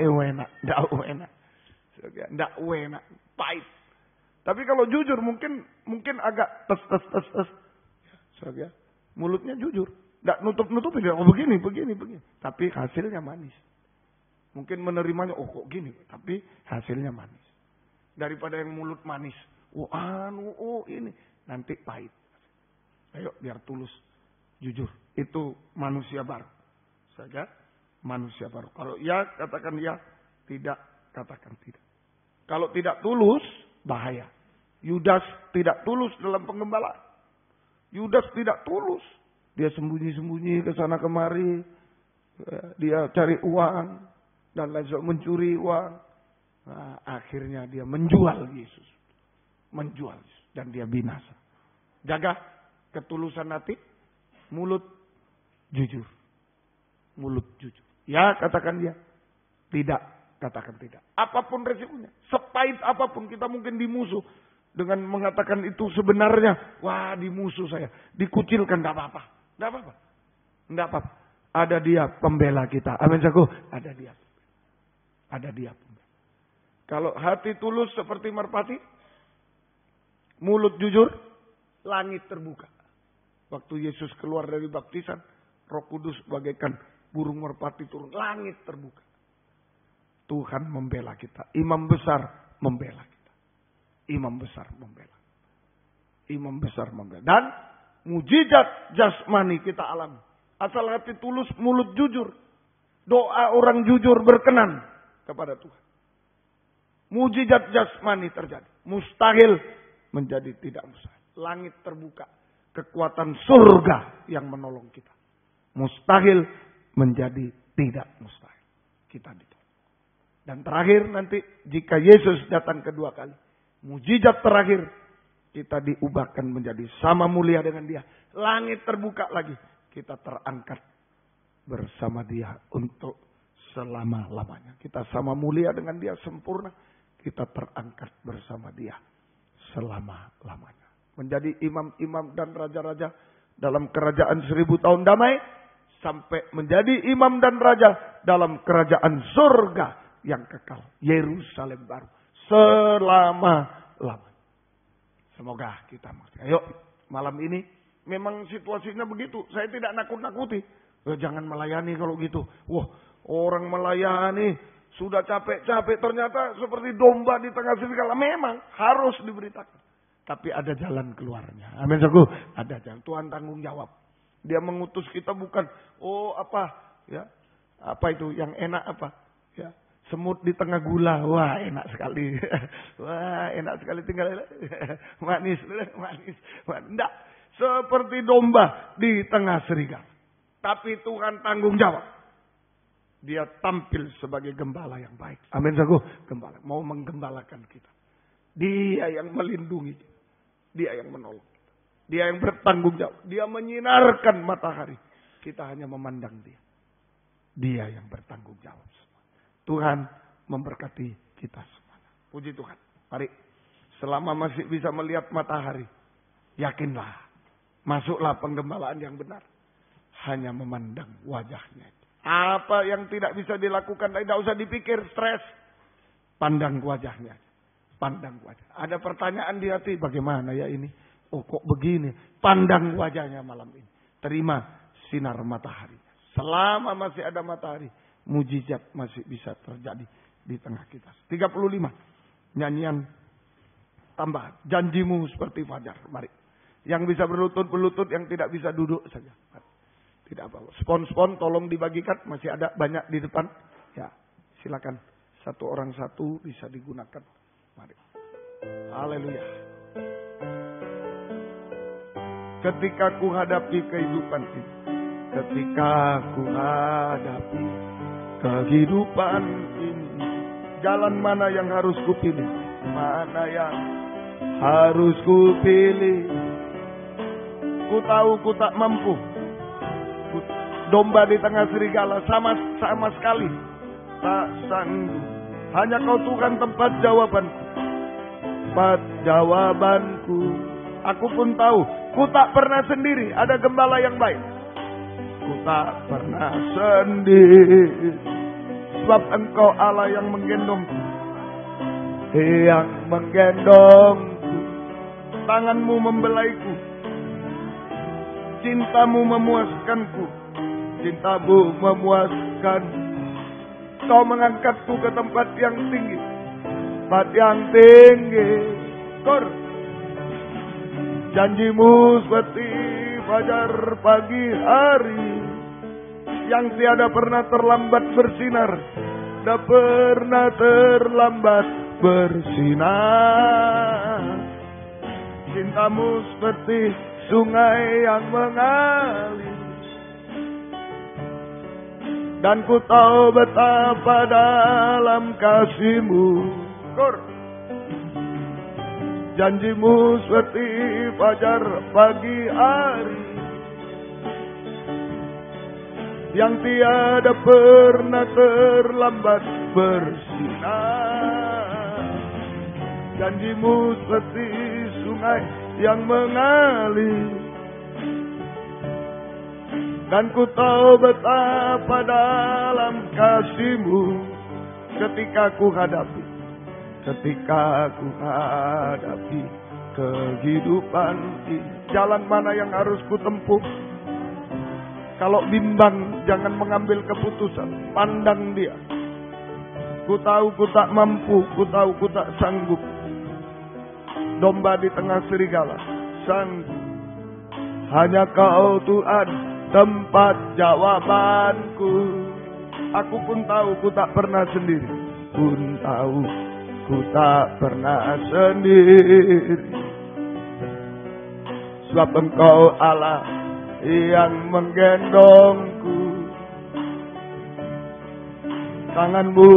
enak, pahit. Tapi kalau jujur mungkin agak tes. Mulutnya jujur. Tidak nutup-nutupin. Oh begini. Tapi hasilnya manis. Mungkin menerimanya, oh kok gini. Tapi hasilnya manis. Daripada yang mulut manis. Ini. Nanti pahit. Ayo biar tulus. Jujur. Itu manusia baru. Saja manusia baru. Kalau ya, katakan ya. Tidak, katakan tidak. Kalau tidak tulus, bahaya. Yudas tidak tulus dalam penggembalaan. Yudas tidak tulus. Dia sembunyi-sembunyi ke sana kemari. Dia cari uang. Dan lain sebagainya, mencuri uang. Nah, akhirnya dia menjual Yesus. Dan dia binasa. Jaga ketulusan hati. Mulut jujur. Ya, katakan ya. Tidak, katakan tidak. Apapun resikonya. Sepahit apapun kita mungkin dimusuh. Dengan mengatakan itu sebenarnya. Wah, dimusuh saya. Dikucilkan, tidak apa-apa. Ada dia pembela kita. Amin saku. Ada dia pembela. Kalau hati tulus seperti merpati. Mulut jujur. Langit terbuka. Waktu Yesus keluar dari baptisan. Roh Kudus bagaikan burung merpati turun. Langit terbuka. Tuhan membela kita. Imam besar membela kita. Imam besar membela. Dan mujizat jasmani kita alami. Asal hati tulus, mulut jujur. Doa orang jujur berkenan kepada Tuhan. Mujizat jasmani terjadi. Mustahil menjadi tidak mustahil. Langit terbuka. Kekuatan surga yang menolong kita. Mustahil menjadi tidak mustahil. Kita ditolong. Dan terakhir nanti jika Yesus datang kedua kali. Mujizat terakhir. Kita diubahkan menjadi sama mulia dengan dia. Langit terbuka lagi. Kita terangkat bersama dia untuk selama-lamanya. Kita sama mulia dengan dia sempurna. Kita terangkat bersama dia selama-lamanya. Menjadi imam-imam dan raja-raja dalam kerajaan 1000 tahun damai. Sampai menjadi imam dan raja dalam kerajaan surga yang kekal. Yerusalem baru. Selama-lamanya. Semoga kita mengerti. Ayo malam ini memang situasinya begitu. Saya tidak nakut-nakuti. Jangan melayani kalau gitu. Wah, orang melayani sudah capek-capek. Ternyata seperti domba di tengah serigala. Memang harus diberitakan. Tapi ada jalan keluarnya. Amin. Ada jalan. Tuhan tanggung jawab. Dia mengutus kita bukan. Apa itu yang enak apa? Ya. Semut di tengah gula. Wah, enak sekali. Tinggal manis. Enggak. Seperti domba di tengah serigala. Tapi Tuhan tanggung jawab. Dia tampil sebagai gembala yang baik. Amin. Gembala. Mau menggembalakan kita. Dia yang melindungi kita. Dia yang menolong kita. Dia yang bertanggung jawab. Dia menyinarkan matahari. Kita hanya memandang dia. Dia yang bertanggung jawab. Tuhan memberkati kita semuanya. Puji Tuhan. Mari. Selama masih bisa melihat matahari. Yakinlah. Masuklah penggembalaan yang benar. Hanya memandang wajahnya. Apa yang tidak bisa dilakukan. Tidak usah dipikir. Stres. Pandang wajahnya. Pandang wajah. Ada pertanyaan di hati. Bagaimana ya ini? Oh kok begini. Pandang wajahnya malam ini. Terima sinar matahari. Selama masih ada matahari. Mujizat masih bisa terjadi di tengah kita. 35. Nyanyian tambahan. Janjimu seperti fajar. Mari. Yang bisa berlutut-berlutut, yang tidak bisa duduk saja. Mari. Tidak apa-apa. Spon-spon tolong dibagikan. Masih ada banyak di depan. Ya, silakan. Satu orang satu bisa digunakan. Mari. Haleluya. Ketika ku hadapi kehidupan ini. Ketika ku hadapi kehidupan ini, jalan mana yang harus kupilih? Mana yang harus ku pilih. Ku tahu ku tak mampu. Domba di tengah serigala sama sekali tak sanggup. Hanya kau Tuhan tempat jawabanku. Tempat jawabanku. Aku pun tahu ku tak pernah sendiri. Ada gembala yang baik. Ku tak pernah sendiri. Sebab Engkau Allah yang menggendongku. Yang menggendongku. Tanganmu membelaiku. Cintamu memuaskanku. Cintamu memuaskan. Kau mengangkatku ke tempat yang tinggi. Tempat yang tinggi. Kor. Janjimu seperti fajar pagi hari. Yang tiada pernah terlambat bersinar. Tak pernah terlambat bersinar. Cintamu seperti sungai yang mengalir. Dan ku tahu betapa dalam kasih-Mu. Kor. Janji-Mu seperti fajar pagi hari. Yang tiada pernah terlambat bersinar. Janji-Mu seperti sungai yang mengalir. Dan ku tahu betapa dalam kasih-Mu. Ketika ku hadapi kehidupan ini. Jalan mana yang harus ku tempuh? Kalau bimbang, jangan mengambil keputusan. Pandang Dia. Ku tahu ku tak mampu, ku tahu ku tak sanggup. Domba di tengah serigala, sanggup. Hanya Kau Tuhan, tempat jawabanku. Aku pun tahu ku tak pernah sendiri. Pun tahu ku tak pernah sendiri. Sebab Engkau Allah yang menggendongku. Tangan-Mu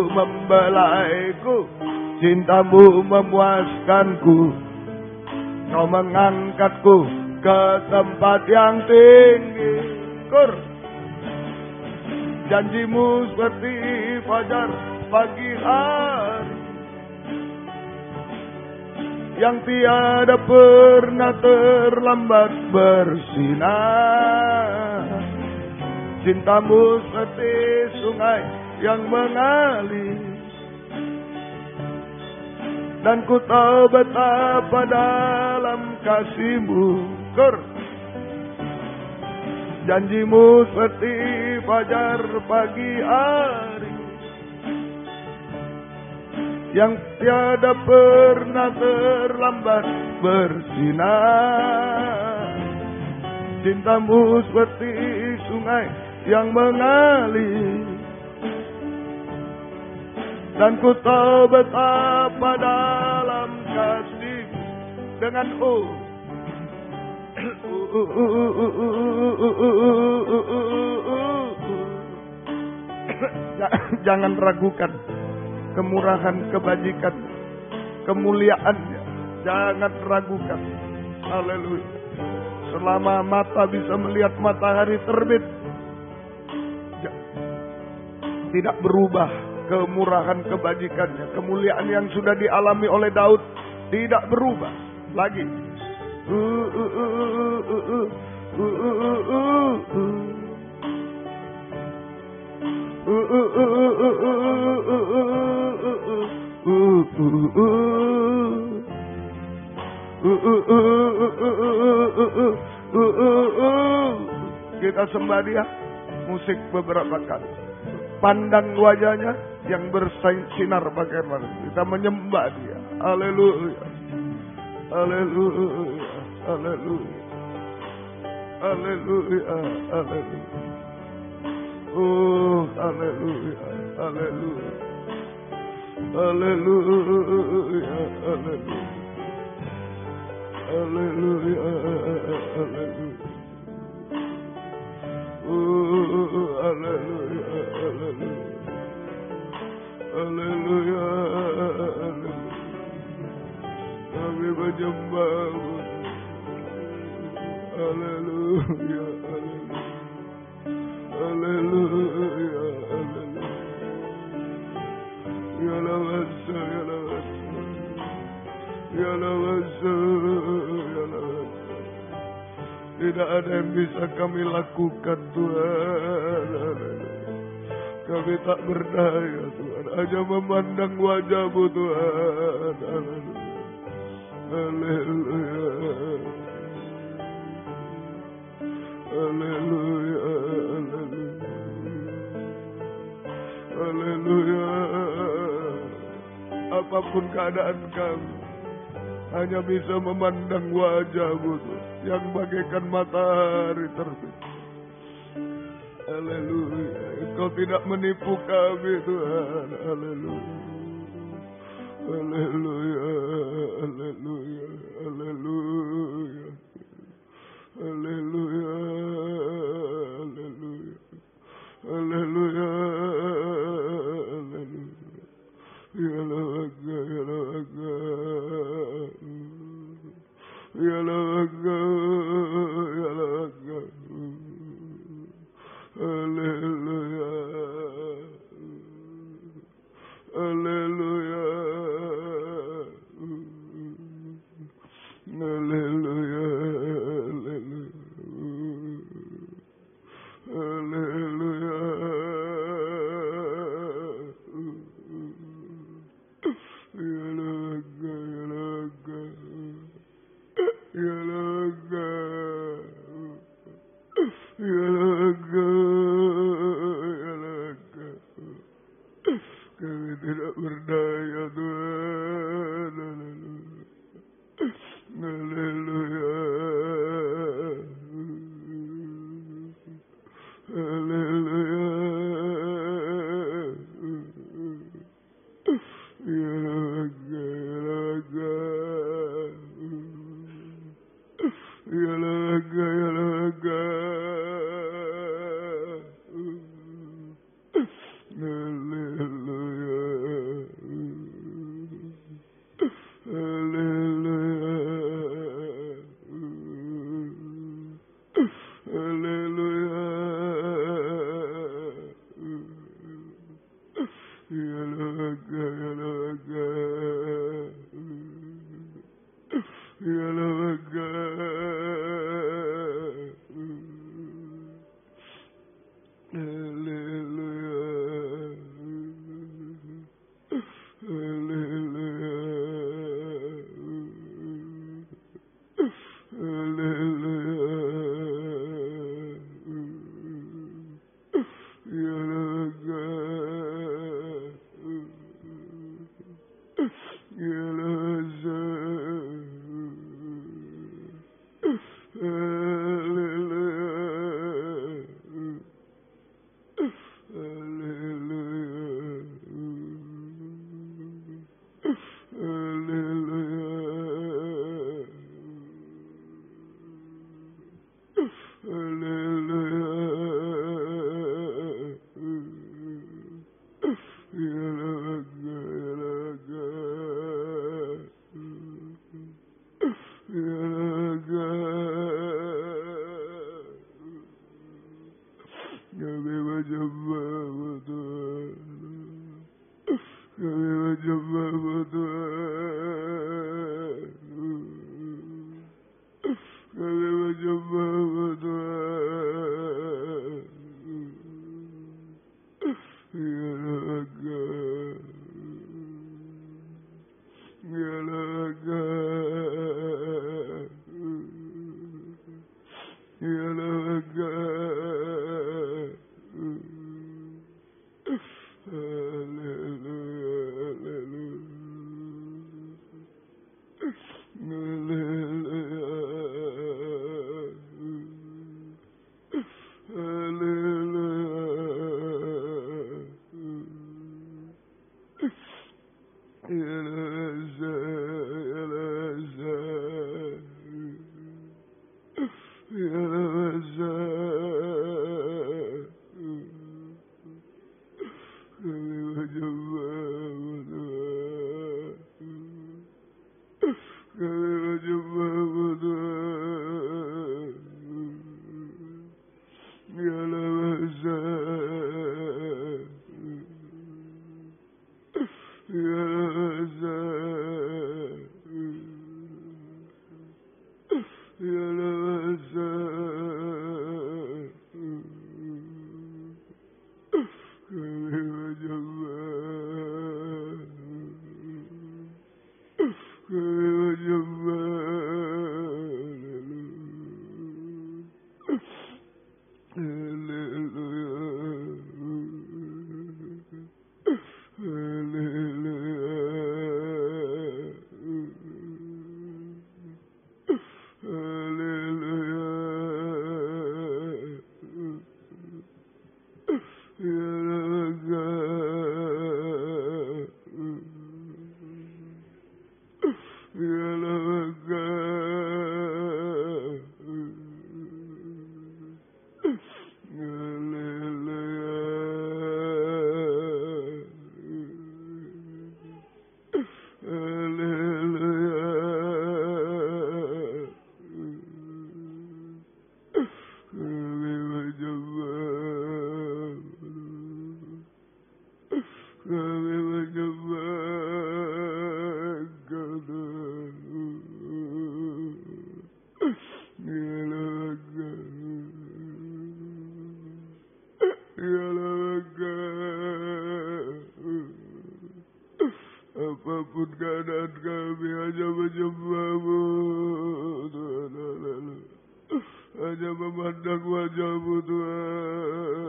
membelaiku. Cinta-Mu memuaskanku. Kau mengangkatku ke tempat yang tinggi. Kur. Janji-Mu seperti fajar pagi hari. Yang tiada pernah terlambat bersinar. Cinta-Mu seperti sungai yang mengalir. Dan ku tahu betapa dalam kasih-Mu. Kur. Janji-Mu seperti fajar pagi hari. Yang tiada pernah terlambat bersinar. Cinta-Mu seperti sungai yang mengalir. Dan ku tahu betapa dalam kasih-Mu. Dengan jangan ragukan kemurahan, kebajikan, kemuliaannya. Jangan ragukan. Haleluya. Selama mata bisa melihat matahari terbit, tidak berubah kemurahan, kebajikannya. Kemuliaan yang sudah dialami oleh Daud tidak berubah lagi. Kita sembah Dia, musik beberapa kali. Pandang wajahnya yang bersinar bagaimana. Kita menyembah Dia. Haleluya. Haleluya. Haleluya. Haleluya. Haleluya. Oh, haleluya. Haleluya. Haleluya. Haleluya. Haleluya. Haleluya. Oh, haleluya. Haleluya. Haleluya. Haleluya. Haleluya, haleluya. Ya lawasa, ya lawasa. Ya lawasa, ya lawasa. Tidak ada yang bisa kami lakukan, Tuhan. Haleluya. Kami tak berdaya, Tuhan. Hanya memandang wajah-Mu, Tuhan. Haleluya. Haleluya. Haleluya. Haleluya. Apapun keadaan kami, hanya bisa memandang wajah-Mu yang bagaikan matahari terbit. Haleluya. Engkau tidak menipu kami, Tuhan. Haleluya. Haleluya. Haleluya. Haleluya. Haleluya. Haleluya. Haleluya. Haleluya. Ya laga, ya laga. Ya laga, ya laga. Haleluya. Haleluya. Haleluya. Haleluya. Ya laga, ya laga. Ya laga. Ya laga. Ya laga. Kami tidak berdaya, Tuhan. Haleluya. Haleluya. Ya laga, ya laga. Ya laga, ya laga. Haleluya. Haleluya. Haleluya. Ya laga, ya laga. Ya laga. Haleluya. Haleluya. Haleluya. Ya laga. Ya laza. Haleluya. Kami menyembah-Mu, Tuhan. Kami menyembah-Mu, Tuhan. Kami menyembah-Mu, Tuhan. Ya laga. Ya laga. Ya laga. Haleluya, haleluya. Apapun keadaan kami hanya menyembah-Mu, Tuhan. Hanya memandang wajah-Mu, Tuhan.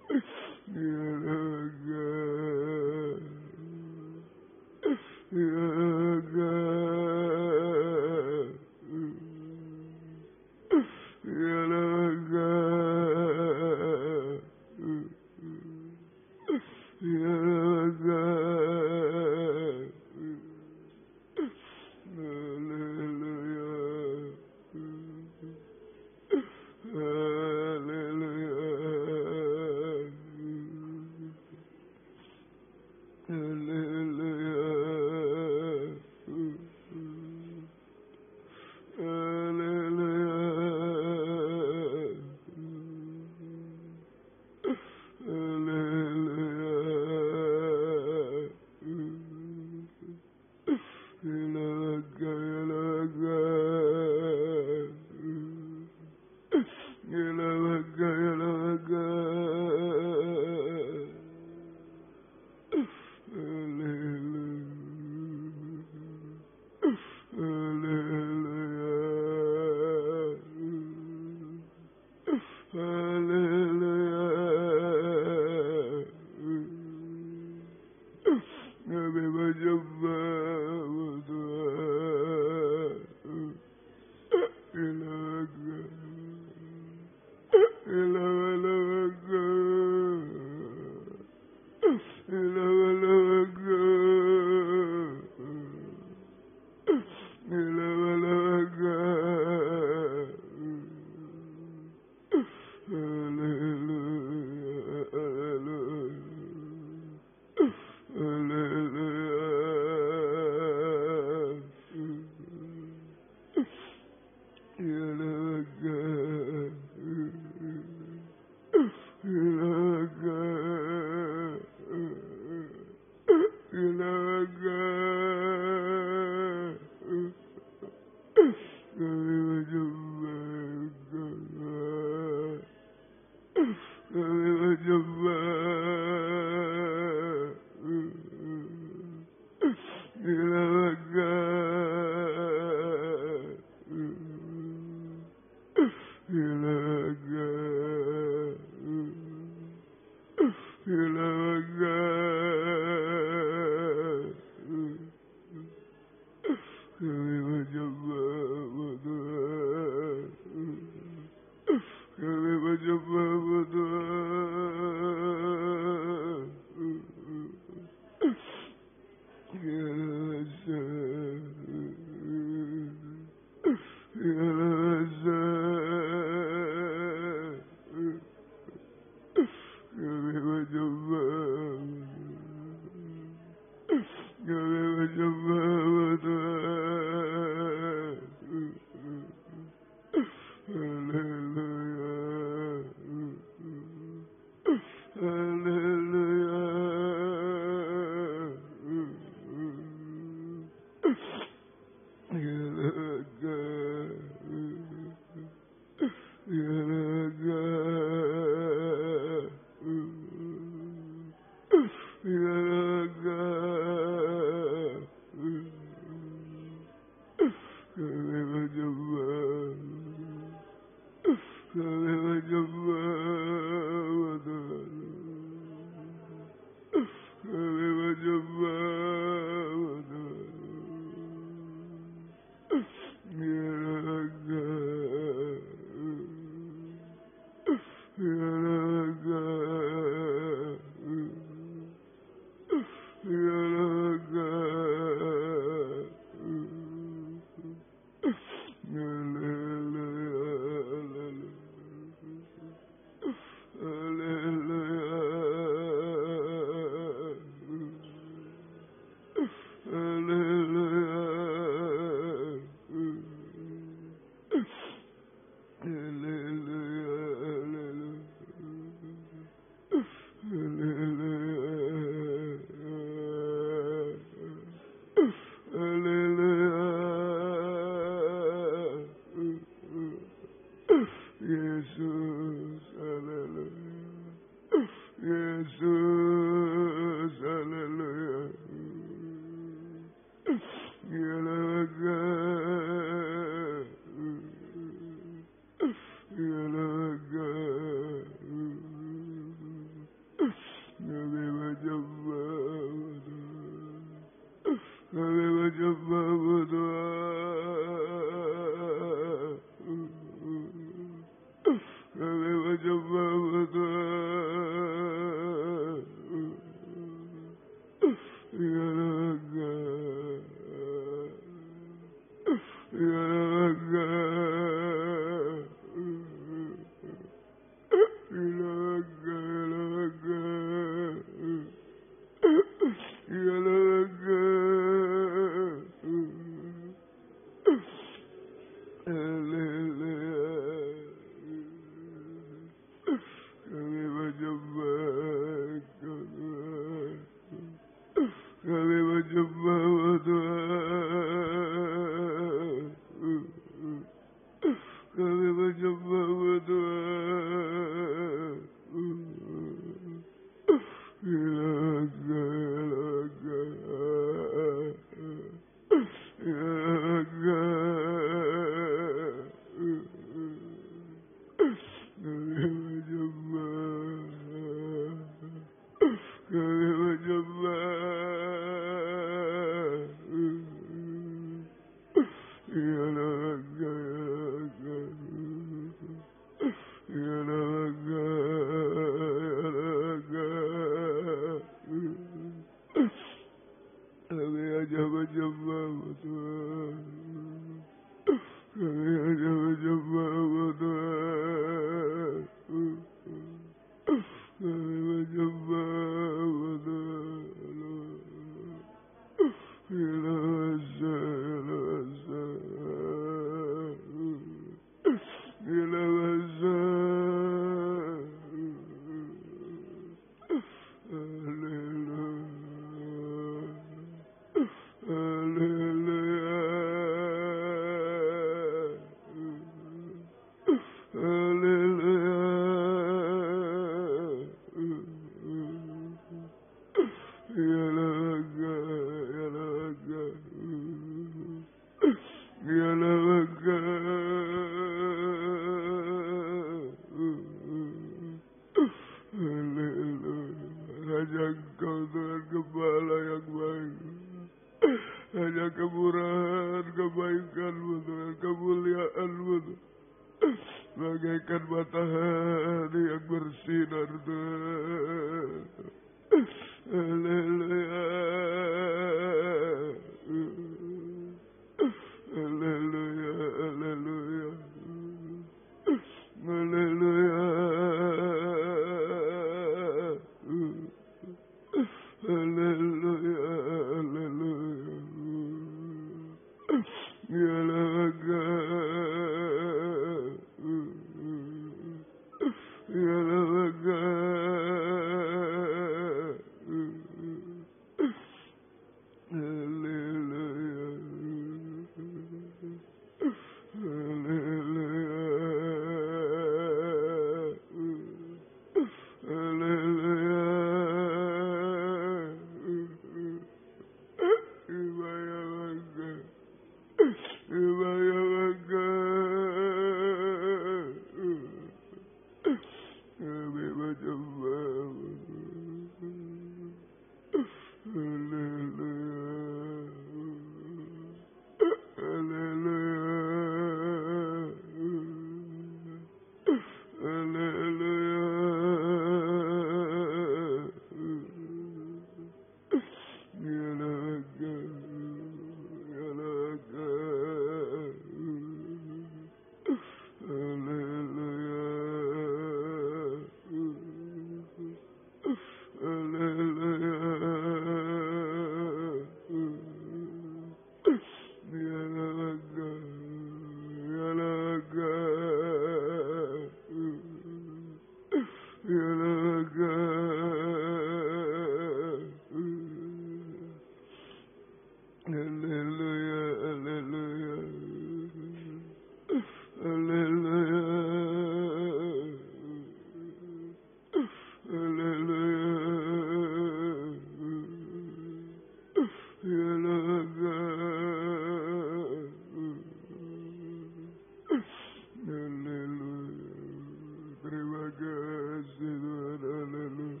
terima kasih Tuhan. Haleluya.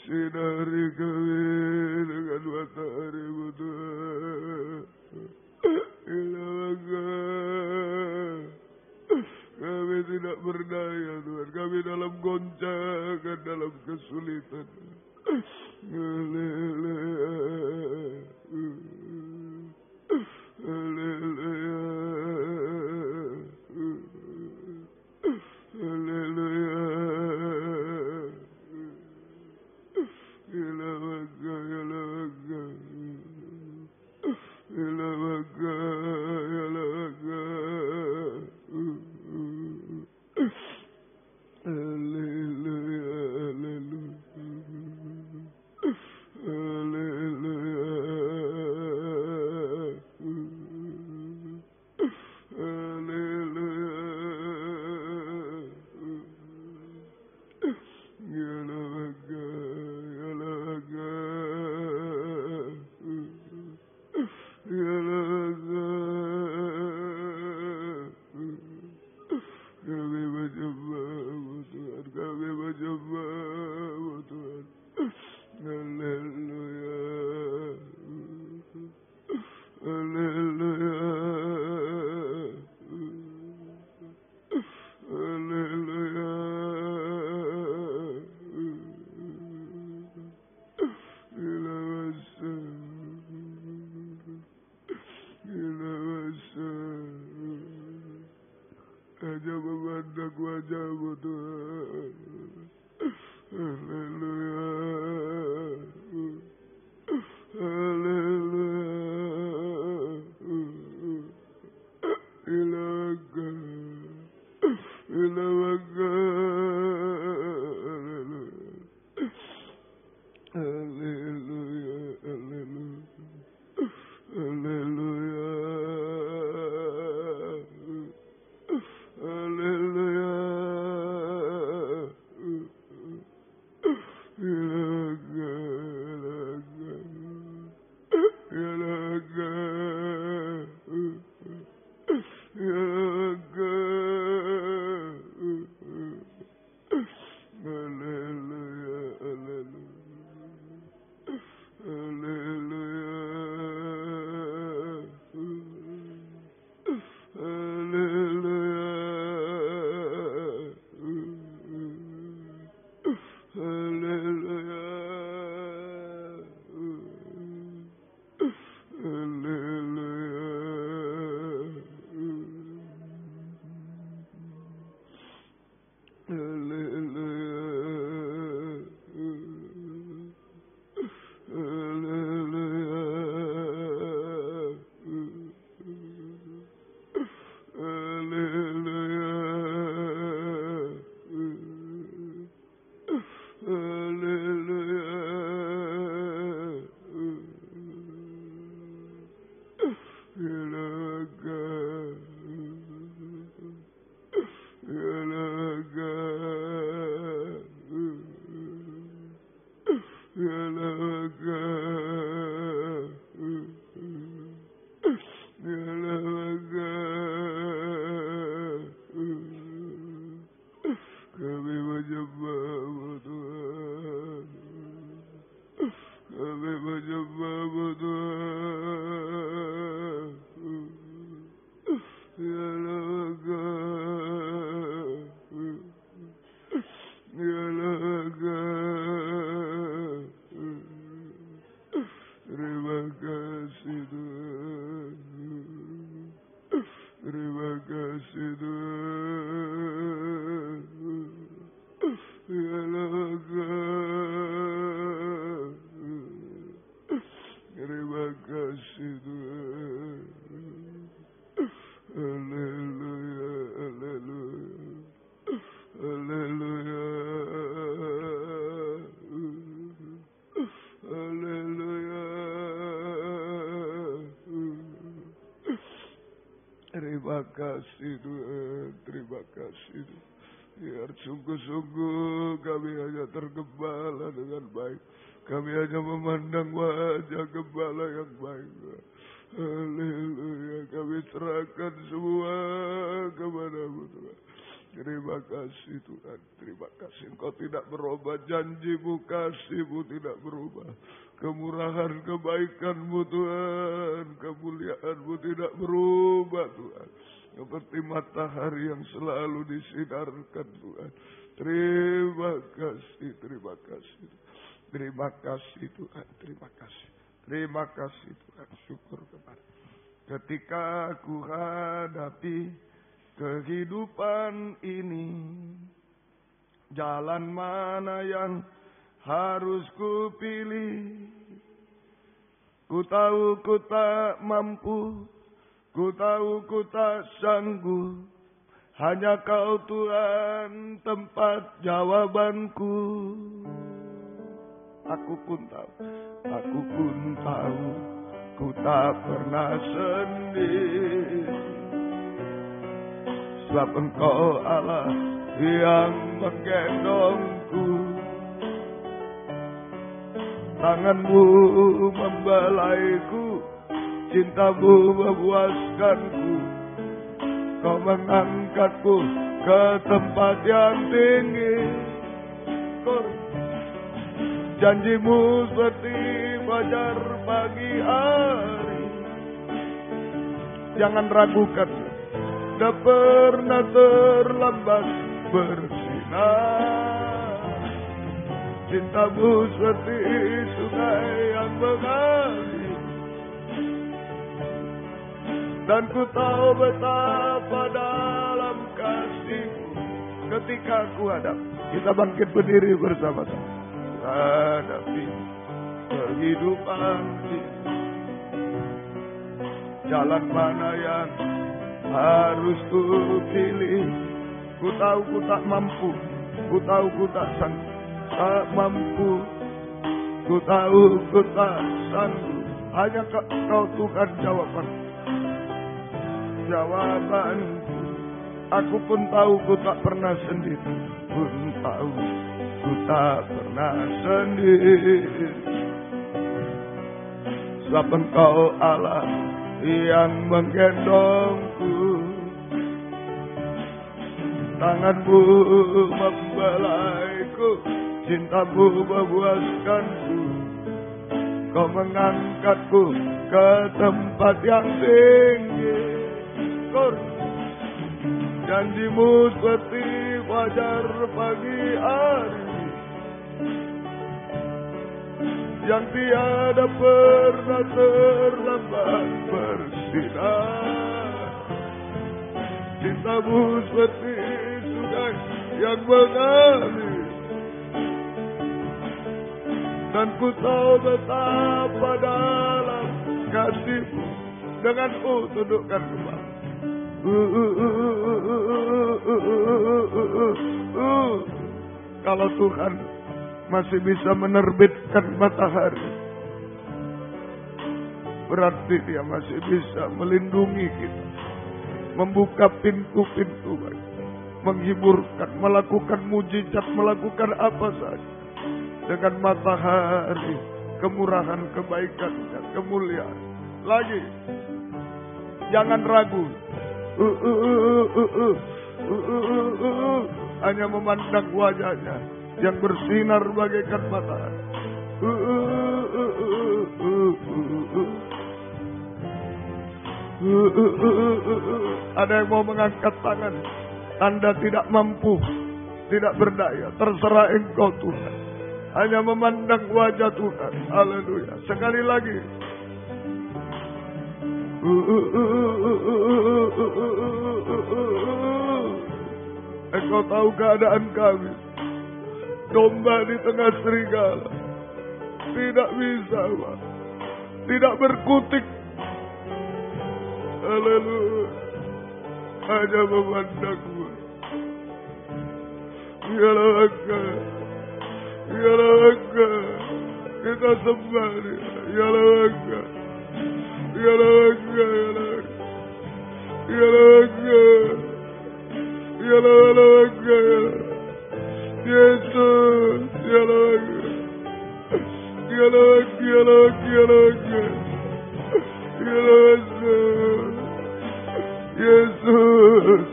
Sinari kami dengan matahari-Mu Tuhan. Kami tidak berdaya Tuhan. Kami dalam goncangan, dalam kesulitan. Haleluya. Haleluya. Haleluya. Ilawaga, ilawaga. Ilawaga, ilawaga. Haleluya, haleluya. Haleluya. Hanya memandang wajah-Mu Tuhan. Haleluya. Haleluya. Ilawaga. Ilawaga. Haleluya. Haleluya. Haleluya. Haleluya. Ilawaga. Ilawaga. Ilawaga. Haleluya. Haleluya. Kami menyembah-Mu Tuhan. Kami menyembah-Mu Tuhan. Ya Laga. Ya Laga. Terima kasih Tuhan. Terima kasih Tuhan. Ya Laga. Terima kasih Tuhan. Haleluya, haleluya. Haleluya. Haleluya. Terima kasih Tuhan, terima kasih Tuhan. Biar sungguh-sungguh kami hanya tergembala dengan baik. Kami hanya memandang wajah gembala yang baik. Haleluya. Kami serahkan semua kepada-Mu Tuhan. Terima kasih Tuhan, terima kasih. Engkau tidak berubah, janji-Mu, kasih-Mu tidak berubah. Kemurahan, kebaikan-Mu Tuhan, kemuliaan-Mu tidak berubah Tuhan. Seperti matahari yang selalu disinarkan Tuhan. Terima kasih, terima kasih. Terima kasih Tuhan, terima kasih. Terima kasih Tuhan, syukur kepada. Ketika aku hadapi kehidupan ini, jalan mana yang harus ku pilih? Ku tahu ku tak mampu, ku tahu ku tak sanggup. Hanya Kau Tuhan tempat jawabanku. Aku pun tahu, ku tak pernah sendiri. Sebab Engkau Allah yang menggendongku. Tangan-Mu membelaiku, cinta-Mu memuaskanku. Kau mengangkatku ke tempat yang tinggi. Janji-Mu seperti fajar pagi hari. Jangan ragukan, tak pernah terlambat bersinar. Cinta-Mu seperti sungai yang mengalir. Dan ku tahu betapa dalam kasih-Mu. Ketika aku hadap, kita bangkit berdiri bersama-sama. Hadapi kehidupan ini, jalan mana yang harus ku pilih? Ku tahu ku tak mampu, ku tahu ku tak mampu, ku tahu ku tak sanggup. Hanya Kau Tuhan jawabanku. Aku pun tahu ku tak pernah sendiri, pun tahu ku tak pernah sendiri. Sebab Engkau Allah yang menggendongku. Tangan-Mu membelaiku, cinta-Mu memuaskanku. Kau mengangkatku ke tempat yang tinggi. Janji-Mu seperti fajar pagi hari, yang tiada pernah terlambat bersinar. Cinta-Mu seperti sungai yang mengalir. Dan ku tahu betapa dalam kasih-Mu. Dengan tundukkan kepala. Kalau Tuhan masih bisa menerbitkan matahari, berarti Dia masih bisa melindungi kita, membuka pintu-pintu, menghiburkan, melakukan mujizat, melakukan apa saja. Dengan matahari, kemurahan, kebaikan, dan kemuliaan. Lagi, jangan ragu. Hanya memandang wajahnya yang bersinar bagaikan matahari. Ada yang mau mengangkat tangan. Anda tidak mampu, tidak berdaya. Terserah Engkau Tuhan. Hanya memandang wajah Tuhan. Haleluya. Sekali lagi. Engkau tahu keadaan kami. Domba di tengah serigala. Tidak bisa, Pak. Tidak berkutik. Haleluya. Hanya memandangmu. Biarlah Engkau. Biarlah Engkau. Kita sembah Dia. Biarlah Engkau. Biarlah Engkau. Biarlah Engkau. Biarlah Engkau. Yesus. Biarlah Engkau. Biarlah Engkau. Biarlah Engkau. Yesus. Yesus.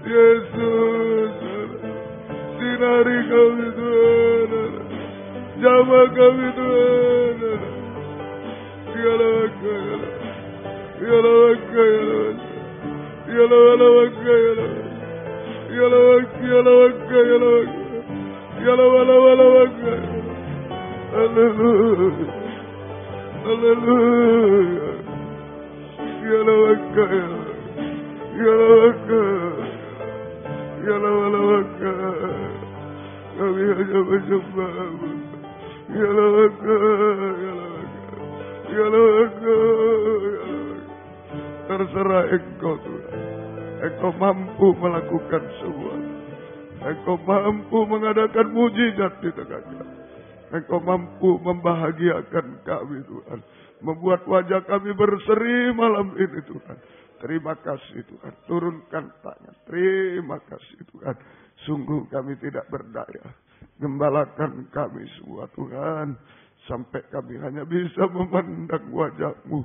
Yesus, sinari kami Tuhan, jamah kami Tuhan. Terserah Engkau Tuhan. Engkau mampu melakukan semua. Engkau mampu mengadakan mujizat di tengah kami. Engkau mampu membahagiakan kami Tuhan. Membuat wajah kami berseri malam ini Tuhan. Terima kasih Tuhan. Turunkan tangan. Terima kasih Tuhan. Sungguh kami tidak berdaya. Gembalakan kami semua Tuhan. Sampai kami hanya bisa memandang wajah-Mu.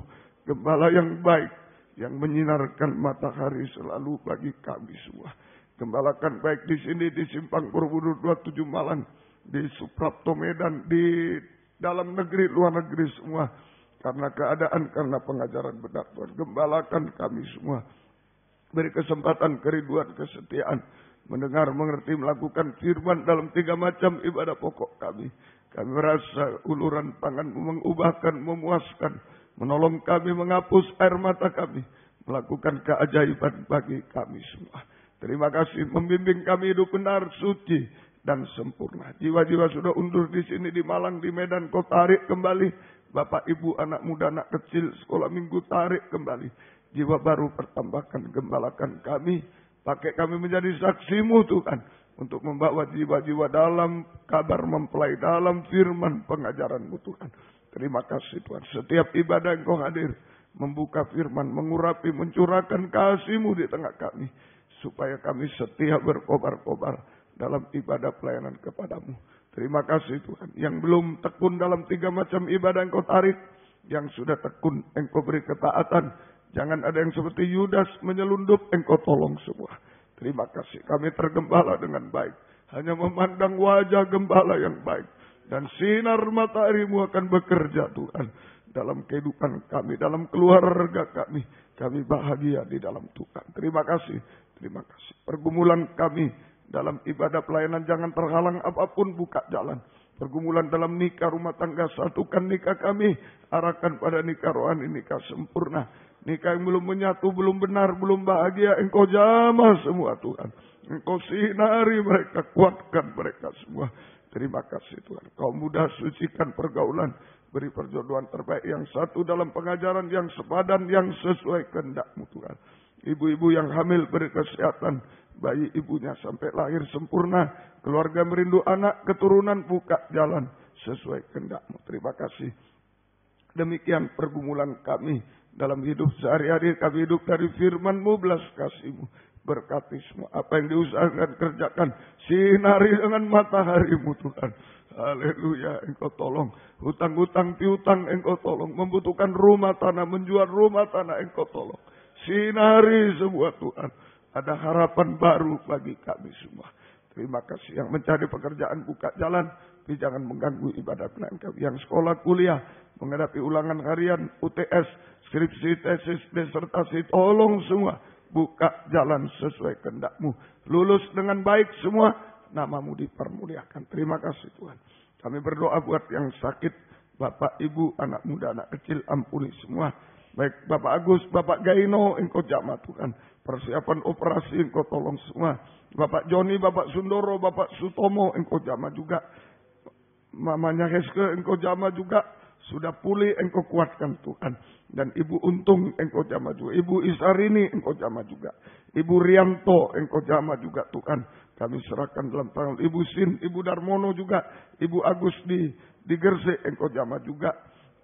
Gembala yang baik. Yang menyinarkan matahari selalu bagi kami semua. Gembalakan baik di sini di Simpang Borobudur 27 Malang. Di Suprapto Medan. Di dalam negeri, luar negeri semua. Karena keadaan, karena pengajaran benar Tuhan. Gembalakan kami semua. Beri kesempatan, kerinduan, kesetiaan. Mendengar, mengerti, melakukan firman dalam 3 macam ibadah pokok kami. Kami merasa uluran tangan-Mu mengubahkan, memuaskan. Menolong kami, menghapus air mata kami. Melakukan keajaiban bagi kami semua. Terima kasih membimbing kami hidup benar, suci, dan sempurna. Jiwa-jiwa sudah undur di sini, di Malang, di Medan. Kau tarik kembali. Bapak, Ibu, anak muda, anak kecil, sekolah minggu tarik kembali. Jiwa baru pertambahkan, gembalakan kami. Pakai kami menjadi saksi-Mu Tuhan. Untuk membawa jiwa-jiwa dalam kabar mempelai, dalam firman pengajaran-Mu Tuhan. Terima kasih Tuhan. Setiap ibadah Engkau hadir. Membuka firman, mengurapi, mencurahkan kasih-Mu di tengah kami. Supaya kami setia berkobar-kobar dalam ibadah pelayanan kepada-Mu. Terima kasih Tuhan. Yang belum tekun dalam 3 macam ibadah Engkau tarik. Yang sudah tekun Engkau beri ketaatan. Jangan ada yang seperti Yudas menyelundup. Engkau tolong semua. Terima kasih. Kami tergembala dengan baik. Hanya memandang wajah gembala yang baik. Dan sinar matahari-Mu akan bekerja Tuhan. Dalam kehidupan kami. Dalam keluarga kami. Kami bahagia di dalam Tuhan. Terima kasih. Terima kasih. Pergumulan kami dalam ibadah pelayanan jangan terhalang apapun, buka jalan. Pergumulan dalam nikah rumah tangga, satukan nikah kami. Arahkan pada nikah rohani, nikah sempurna. Nikah yang belum menyatu, belum benar, belum bahagia. Engkau jamah semua Tuhan. Engkau sinari mereka, kuatkan mereka semua. Terima kasih Tuhan. Kau mudah sucikan pergaulan. Beri perjodohan terbaik yang satu dalam pengajaran yang sepadan, yang sesuai kehendak-Mu Tuhan. Ibu-ibu yang hamil beri kesehatan. Bayi ibunya sampai lahir sempurna. Keluarga merindu anak, keturunan buka jalan. Sesuai kehendak-Mu. Terima kasih. Demikian pergumulan kami. Dalam hidup sehari-hari kami hidup dari firman-Mu, belas kasih-Mu. Berkati semua. Apa yang diusahakan kerjakan. Sinari dengan matahari-Mu Tuhan. Haleluya, Engkau tolong. Hutang-hutang piutang Engkau tolong. Membutuhkan rumah tanah, menjual rumah tanah Engkau tolong. Sinari semua Tuhan. Ada harapan baru bagi kami semua. Terima kasih. Yang mencari pekerjaan buka jalan. Tapi jangan mengganggu ibadah pelayanan kami. Yang sekolah kuliah. Menghadapi ulangan harian, UTS, skripsi, tesis, disertasi. Tolong semua. Buka jalan sesuai kehendak-Mu. Lulus dengan baik semua. Nama-Mu dipermuliakan. Terima kasih Tuhan. Kami berdoa buat yang sakit. Bapak, Ibu, anak muda, anak kecil. Ampuni semua. Baik Bapak Agus, Bapak Gaino. Engkau jamah Tuhan. Persiapan operasi Engkau tolong semua. Bapak Joni, Bapak Sundoro, Bapak Sutomo. Engkau jamah juga. Mamanya Heske Engkau jamah juga. Sudah pulih Engkau kuatkan Tuhan. Dan Ibu Untung Engkau jamah juga. Ibu Isarini Engkau jamah juga. Ibu Rianto Engkau jamah juga Tuhan. Kami serahkan dalam tangan Ibu Sin, Ibu Darmono juga. Ibu Agus di Gersik Engkau jamah juga.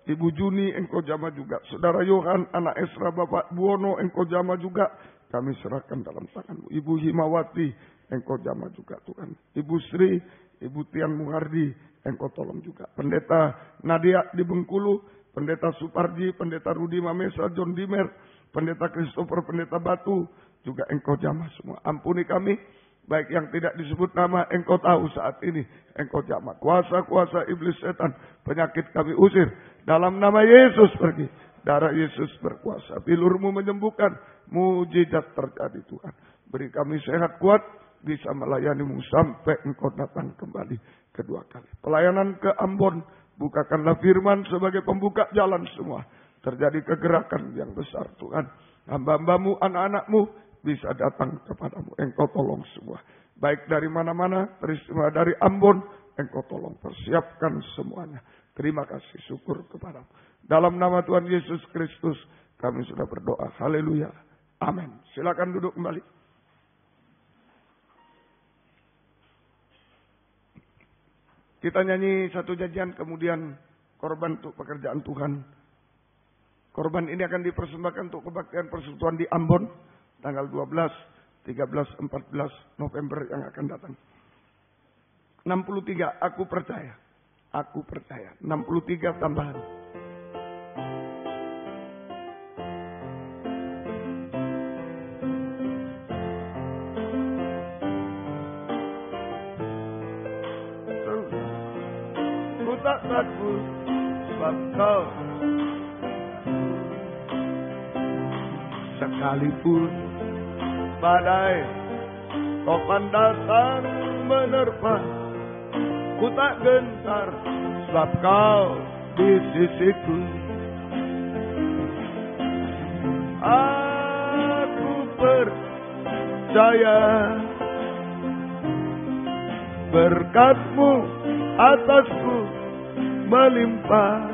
Ibu Juni Engkau jamah juga. Saudara Yohan, anak Esra, Bapak Buono Engkau jamah juga. Kami serahkan dalam tangan-Mu. Ibu Himawati Engkau jamah juga Tuhan. Ibu Sri, Ibu Tian Muhardi Engkau tolong juga. Pendeta Nadia di Bengkulu, Pendeta Suparji, Pendeta Rudi Mamesa, John Dimer, Pendeta Christopher, Pendeta Batu, juga Engkau jamah semua. Ampuni kami, baik yang tidak disebut nama, Engkau tahu saat ini. Engkau jamah. Kuasa-kuasa iblis setan, penyakit kami usir. Dalam nama Yesus pergi. Darah Yesus berkuasa. Bilur-Mu menyembuhkan. Mujizat terjadi Tuhan. Beri kami sehat kuat. Bisa melayani-Mu sampai Engkau datang kembali kedua kali. Pelayanan ke Ambon. Bukakanlah firman sebagai pembuka jalan semua. Terjadi kegerakan yang besar Tuhan. Hamba-Hamba-Mu, anak-anak-Mu bisa datang kepadamu. Engkau tolong semua. Baik dari mana-mana, peristiwa dari Ambon, Engkau tolong persiapkan semuanya. Terima kasih, syukur kepadamu. Dalam nama Tuhan Yesus Kristus, kami sudah berdoa. Haleluya. Amin. Silakan duduk kembali. Kita nyanyi satu nyanyian, kemudian korban untuk pekerjaan Tuhan. Korban ini akan dipersembahkan untuk kebaktian persekutuan di Ambon. Tanggal 12, 13, 14 November yang akan datang. 63, aku percaya. Aku percaya. 63 tambahan. Ku tak takut sebab Kau sekalipun badai topan datang menerpa, ku tak gentar sebab Kau di sisiku. Aku percaya berkat-Mu atasku melimpah,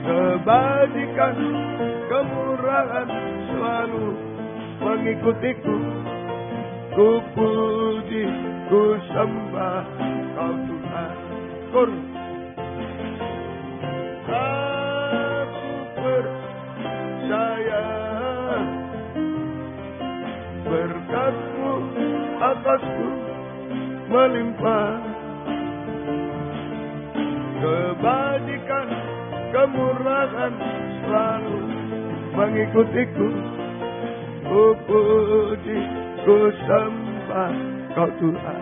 kebajikan kemurahan selalu mengikutiku. Ku puji, ku sembah Kau Tuhan. Aku percaya berkat-Mu atasku melimpah, kebajikan kemurahan selalu mengikutiku. Ku puji, ku sembah Kau Tuhan.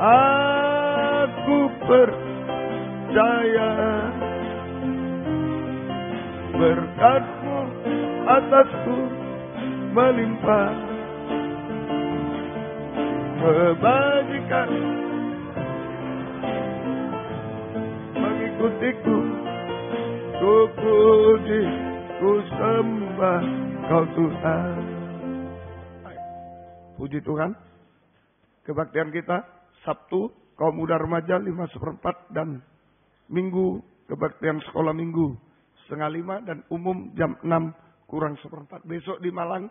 Aku percaya berkat-Mu atasku melimpah, kebajikan mengikutiku. Ku puji, ku sembah Kau Tuhan. Puji Tuhan. Kebaktian kita Sabtu kaum muda remaja 5:15 dan Minggu kebaktian sekolah minggu 4:30 dan umum jam 6:45. Besok di Malang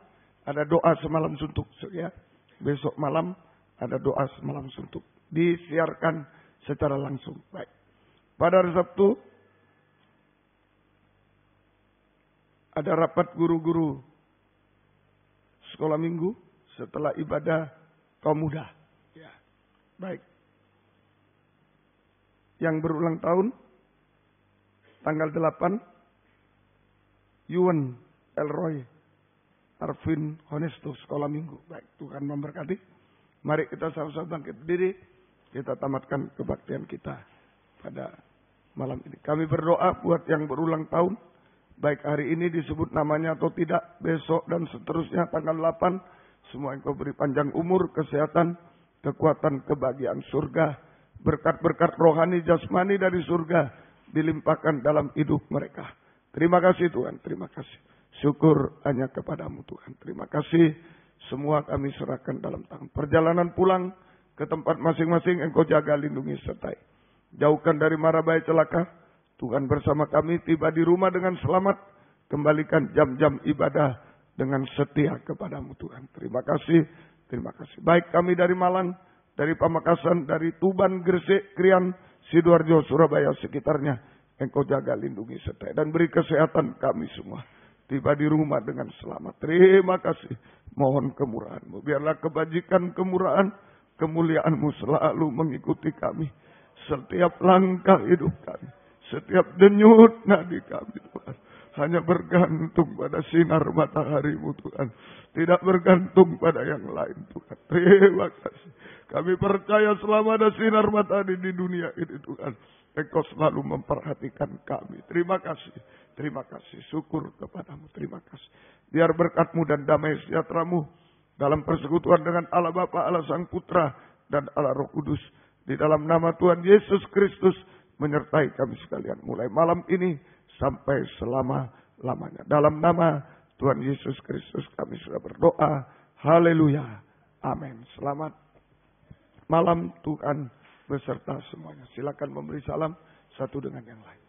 ada doa semalam suntuk ya. Besok malam ada doa semalam suntuk. Disiarkan secara langsung. Baik. Pada hari Sabtu ada rapat guru-guru sekolah minggu setelah ibadah kaum muda. Ya. Baik. Yang berulang tahun tanggal 8 Yuan Elroy Arvin Honesto sekolah minggu. Baik, Tuhan memberkati. Mari kita sama-sama bangkit berdiri. Kita tamatkan kebaktian kita pada malam ini. Kami berdoa buat yang berulang tahun. Baik hari ini disebut namanya atau tidak. Besok dan seterusnya tanggal 8. Semua Engkau beri panjang umur, kesehatan, kekuatan, kebahagiaan surga. Berkat-berkat rohani jasmani dari surga dilimpahkan dalam hidup mereka. Terima kasih Tuhan, terima kasih. Syukur hanya kepadamu Tuhan. Terima kasih. Semua kami serahkan dalam tangan. Perjalanan pulang ke tempat masing-masing Engkau jaga, lindungi, sertai. Jauhkan dari mara bahaya celaka. Tuhan bersama kami tiba di rumah dengan selamat. Kembalikan jam-jam ibadah dengan setia kepadamu Tuhan. Terima kasih, terima kasih. Baik kami dari Malang, dari Pamekasan, dari Tuban, Gresik, Krian, Sidoarjo, Surabaya sekitarnya. Engkau jaga, lindungi, sertai. Dan beri kesehatan kami semua. Tiba di rumah dengan selamat. Terima kasih. Mohon kemurahan-Mu. Biarlah kebajikan, kemurahan, kemuliaan-Mu selalu mengikuti kami. Setiap langkah hidup kami. Setiap denyut nadi kami Tuhan. hanya bergantung pada sinar matahari-Mu Tuhan. Tidak bergantung pada yang lain Tuhan. Terima kasih. Kami percaya selama ada sinar matahari di dunia ini Tuhan, Engkau selalu memperhatikan kami. Terima kasih. Terima kasih. Syukur kepadamu. Terima kasih. Biar berkat-Mu dan damai sejahtera-Mu dalam persekutuan dengan Allah Bapa, Allah Sang Putra, dan Allah Roh Kudus. Di dalam nama Tuhan Yesus Kristus menyertai kami sekalian. Mulai malam ini sampai selama-lamanya. Dalam nama Tuhan Yesus Kristus kami sudah berdoa. Haleluya. Amin. Selamat malam Tuhan beserta semuanya. Silakan memberi salam satu dengan yang lain.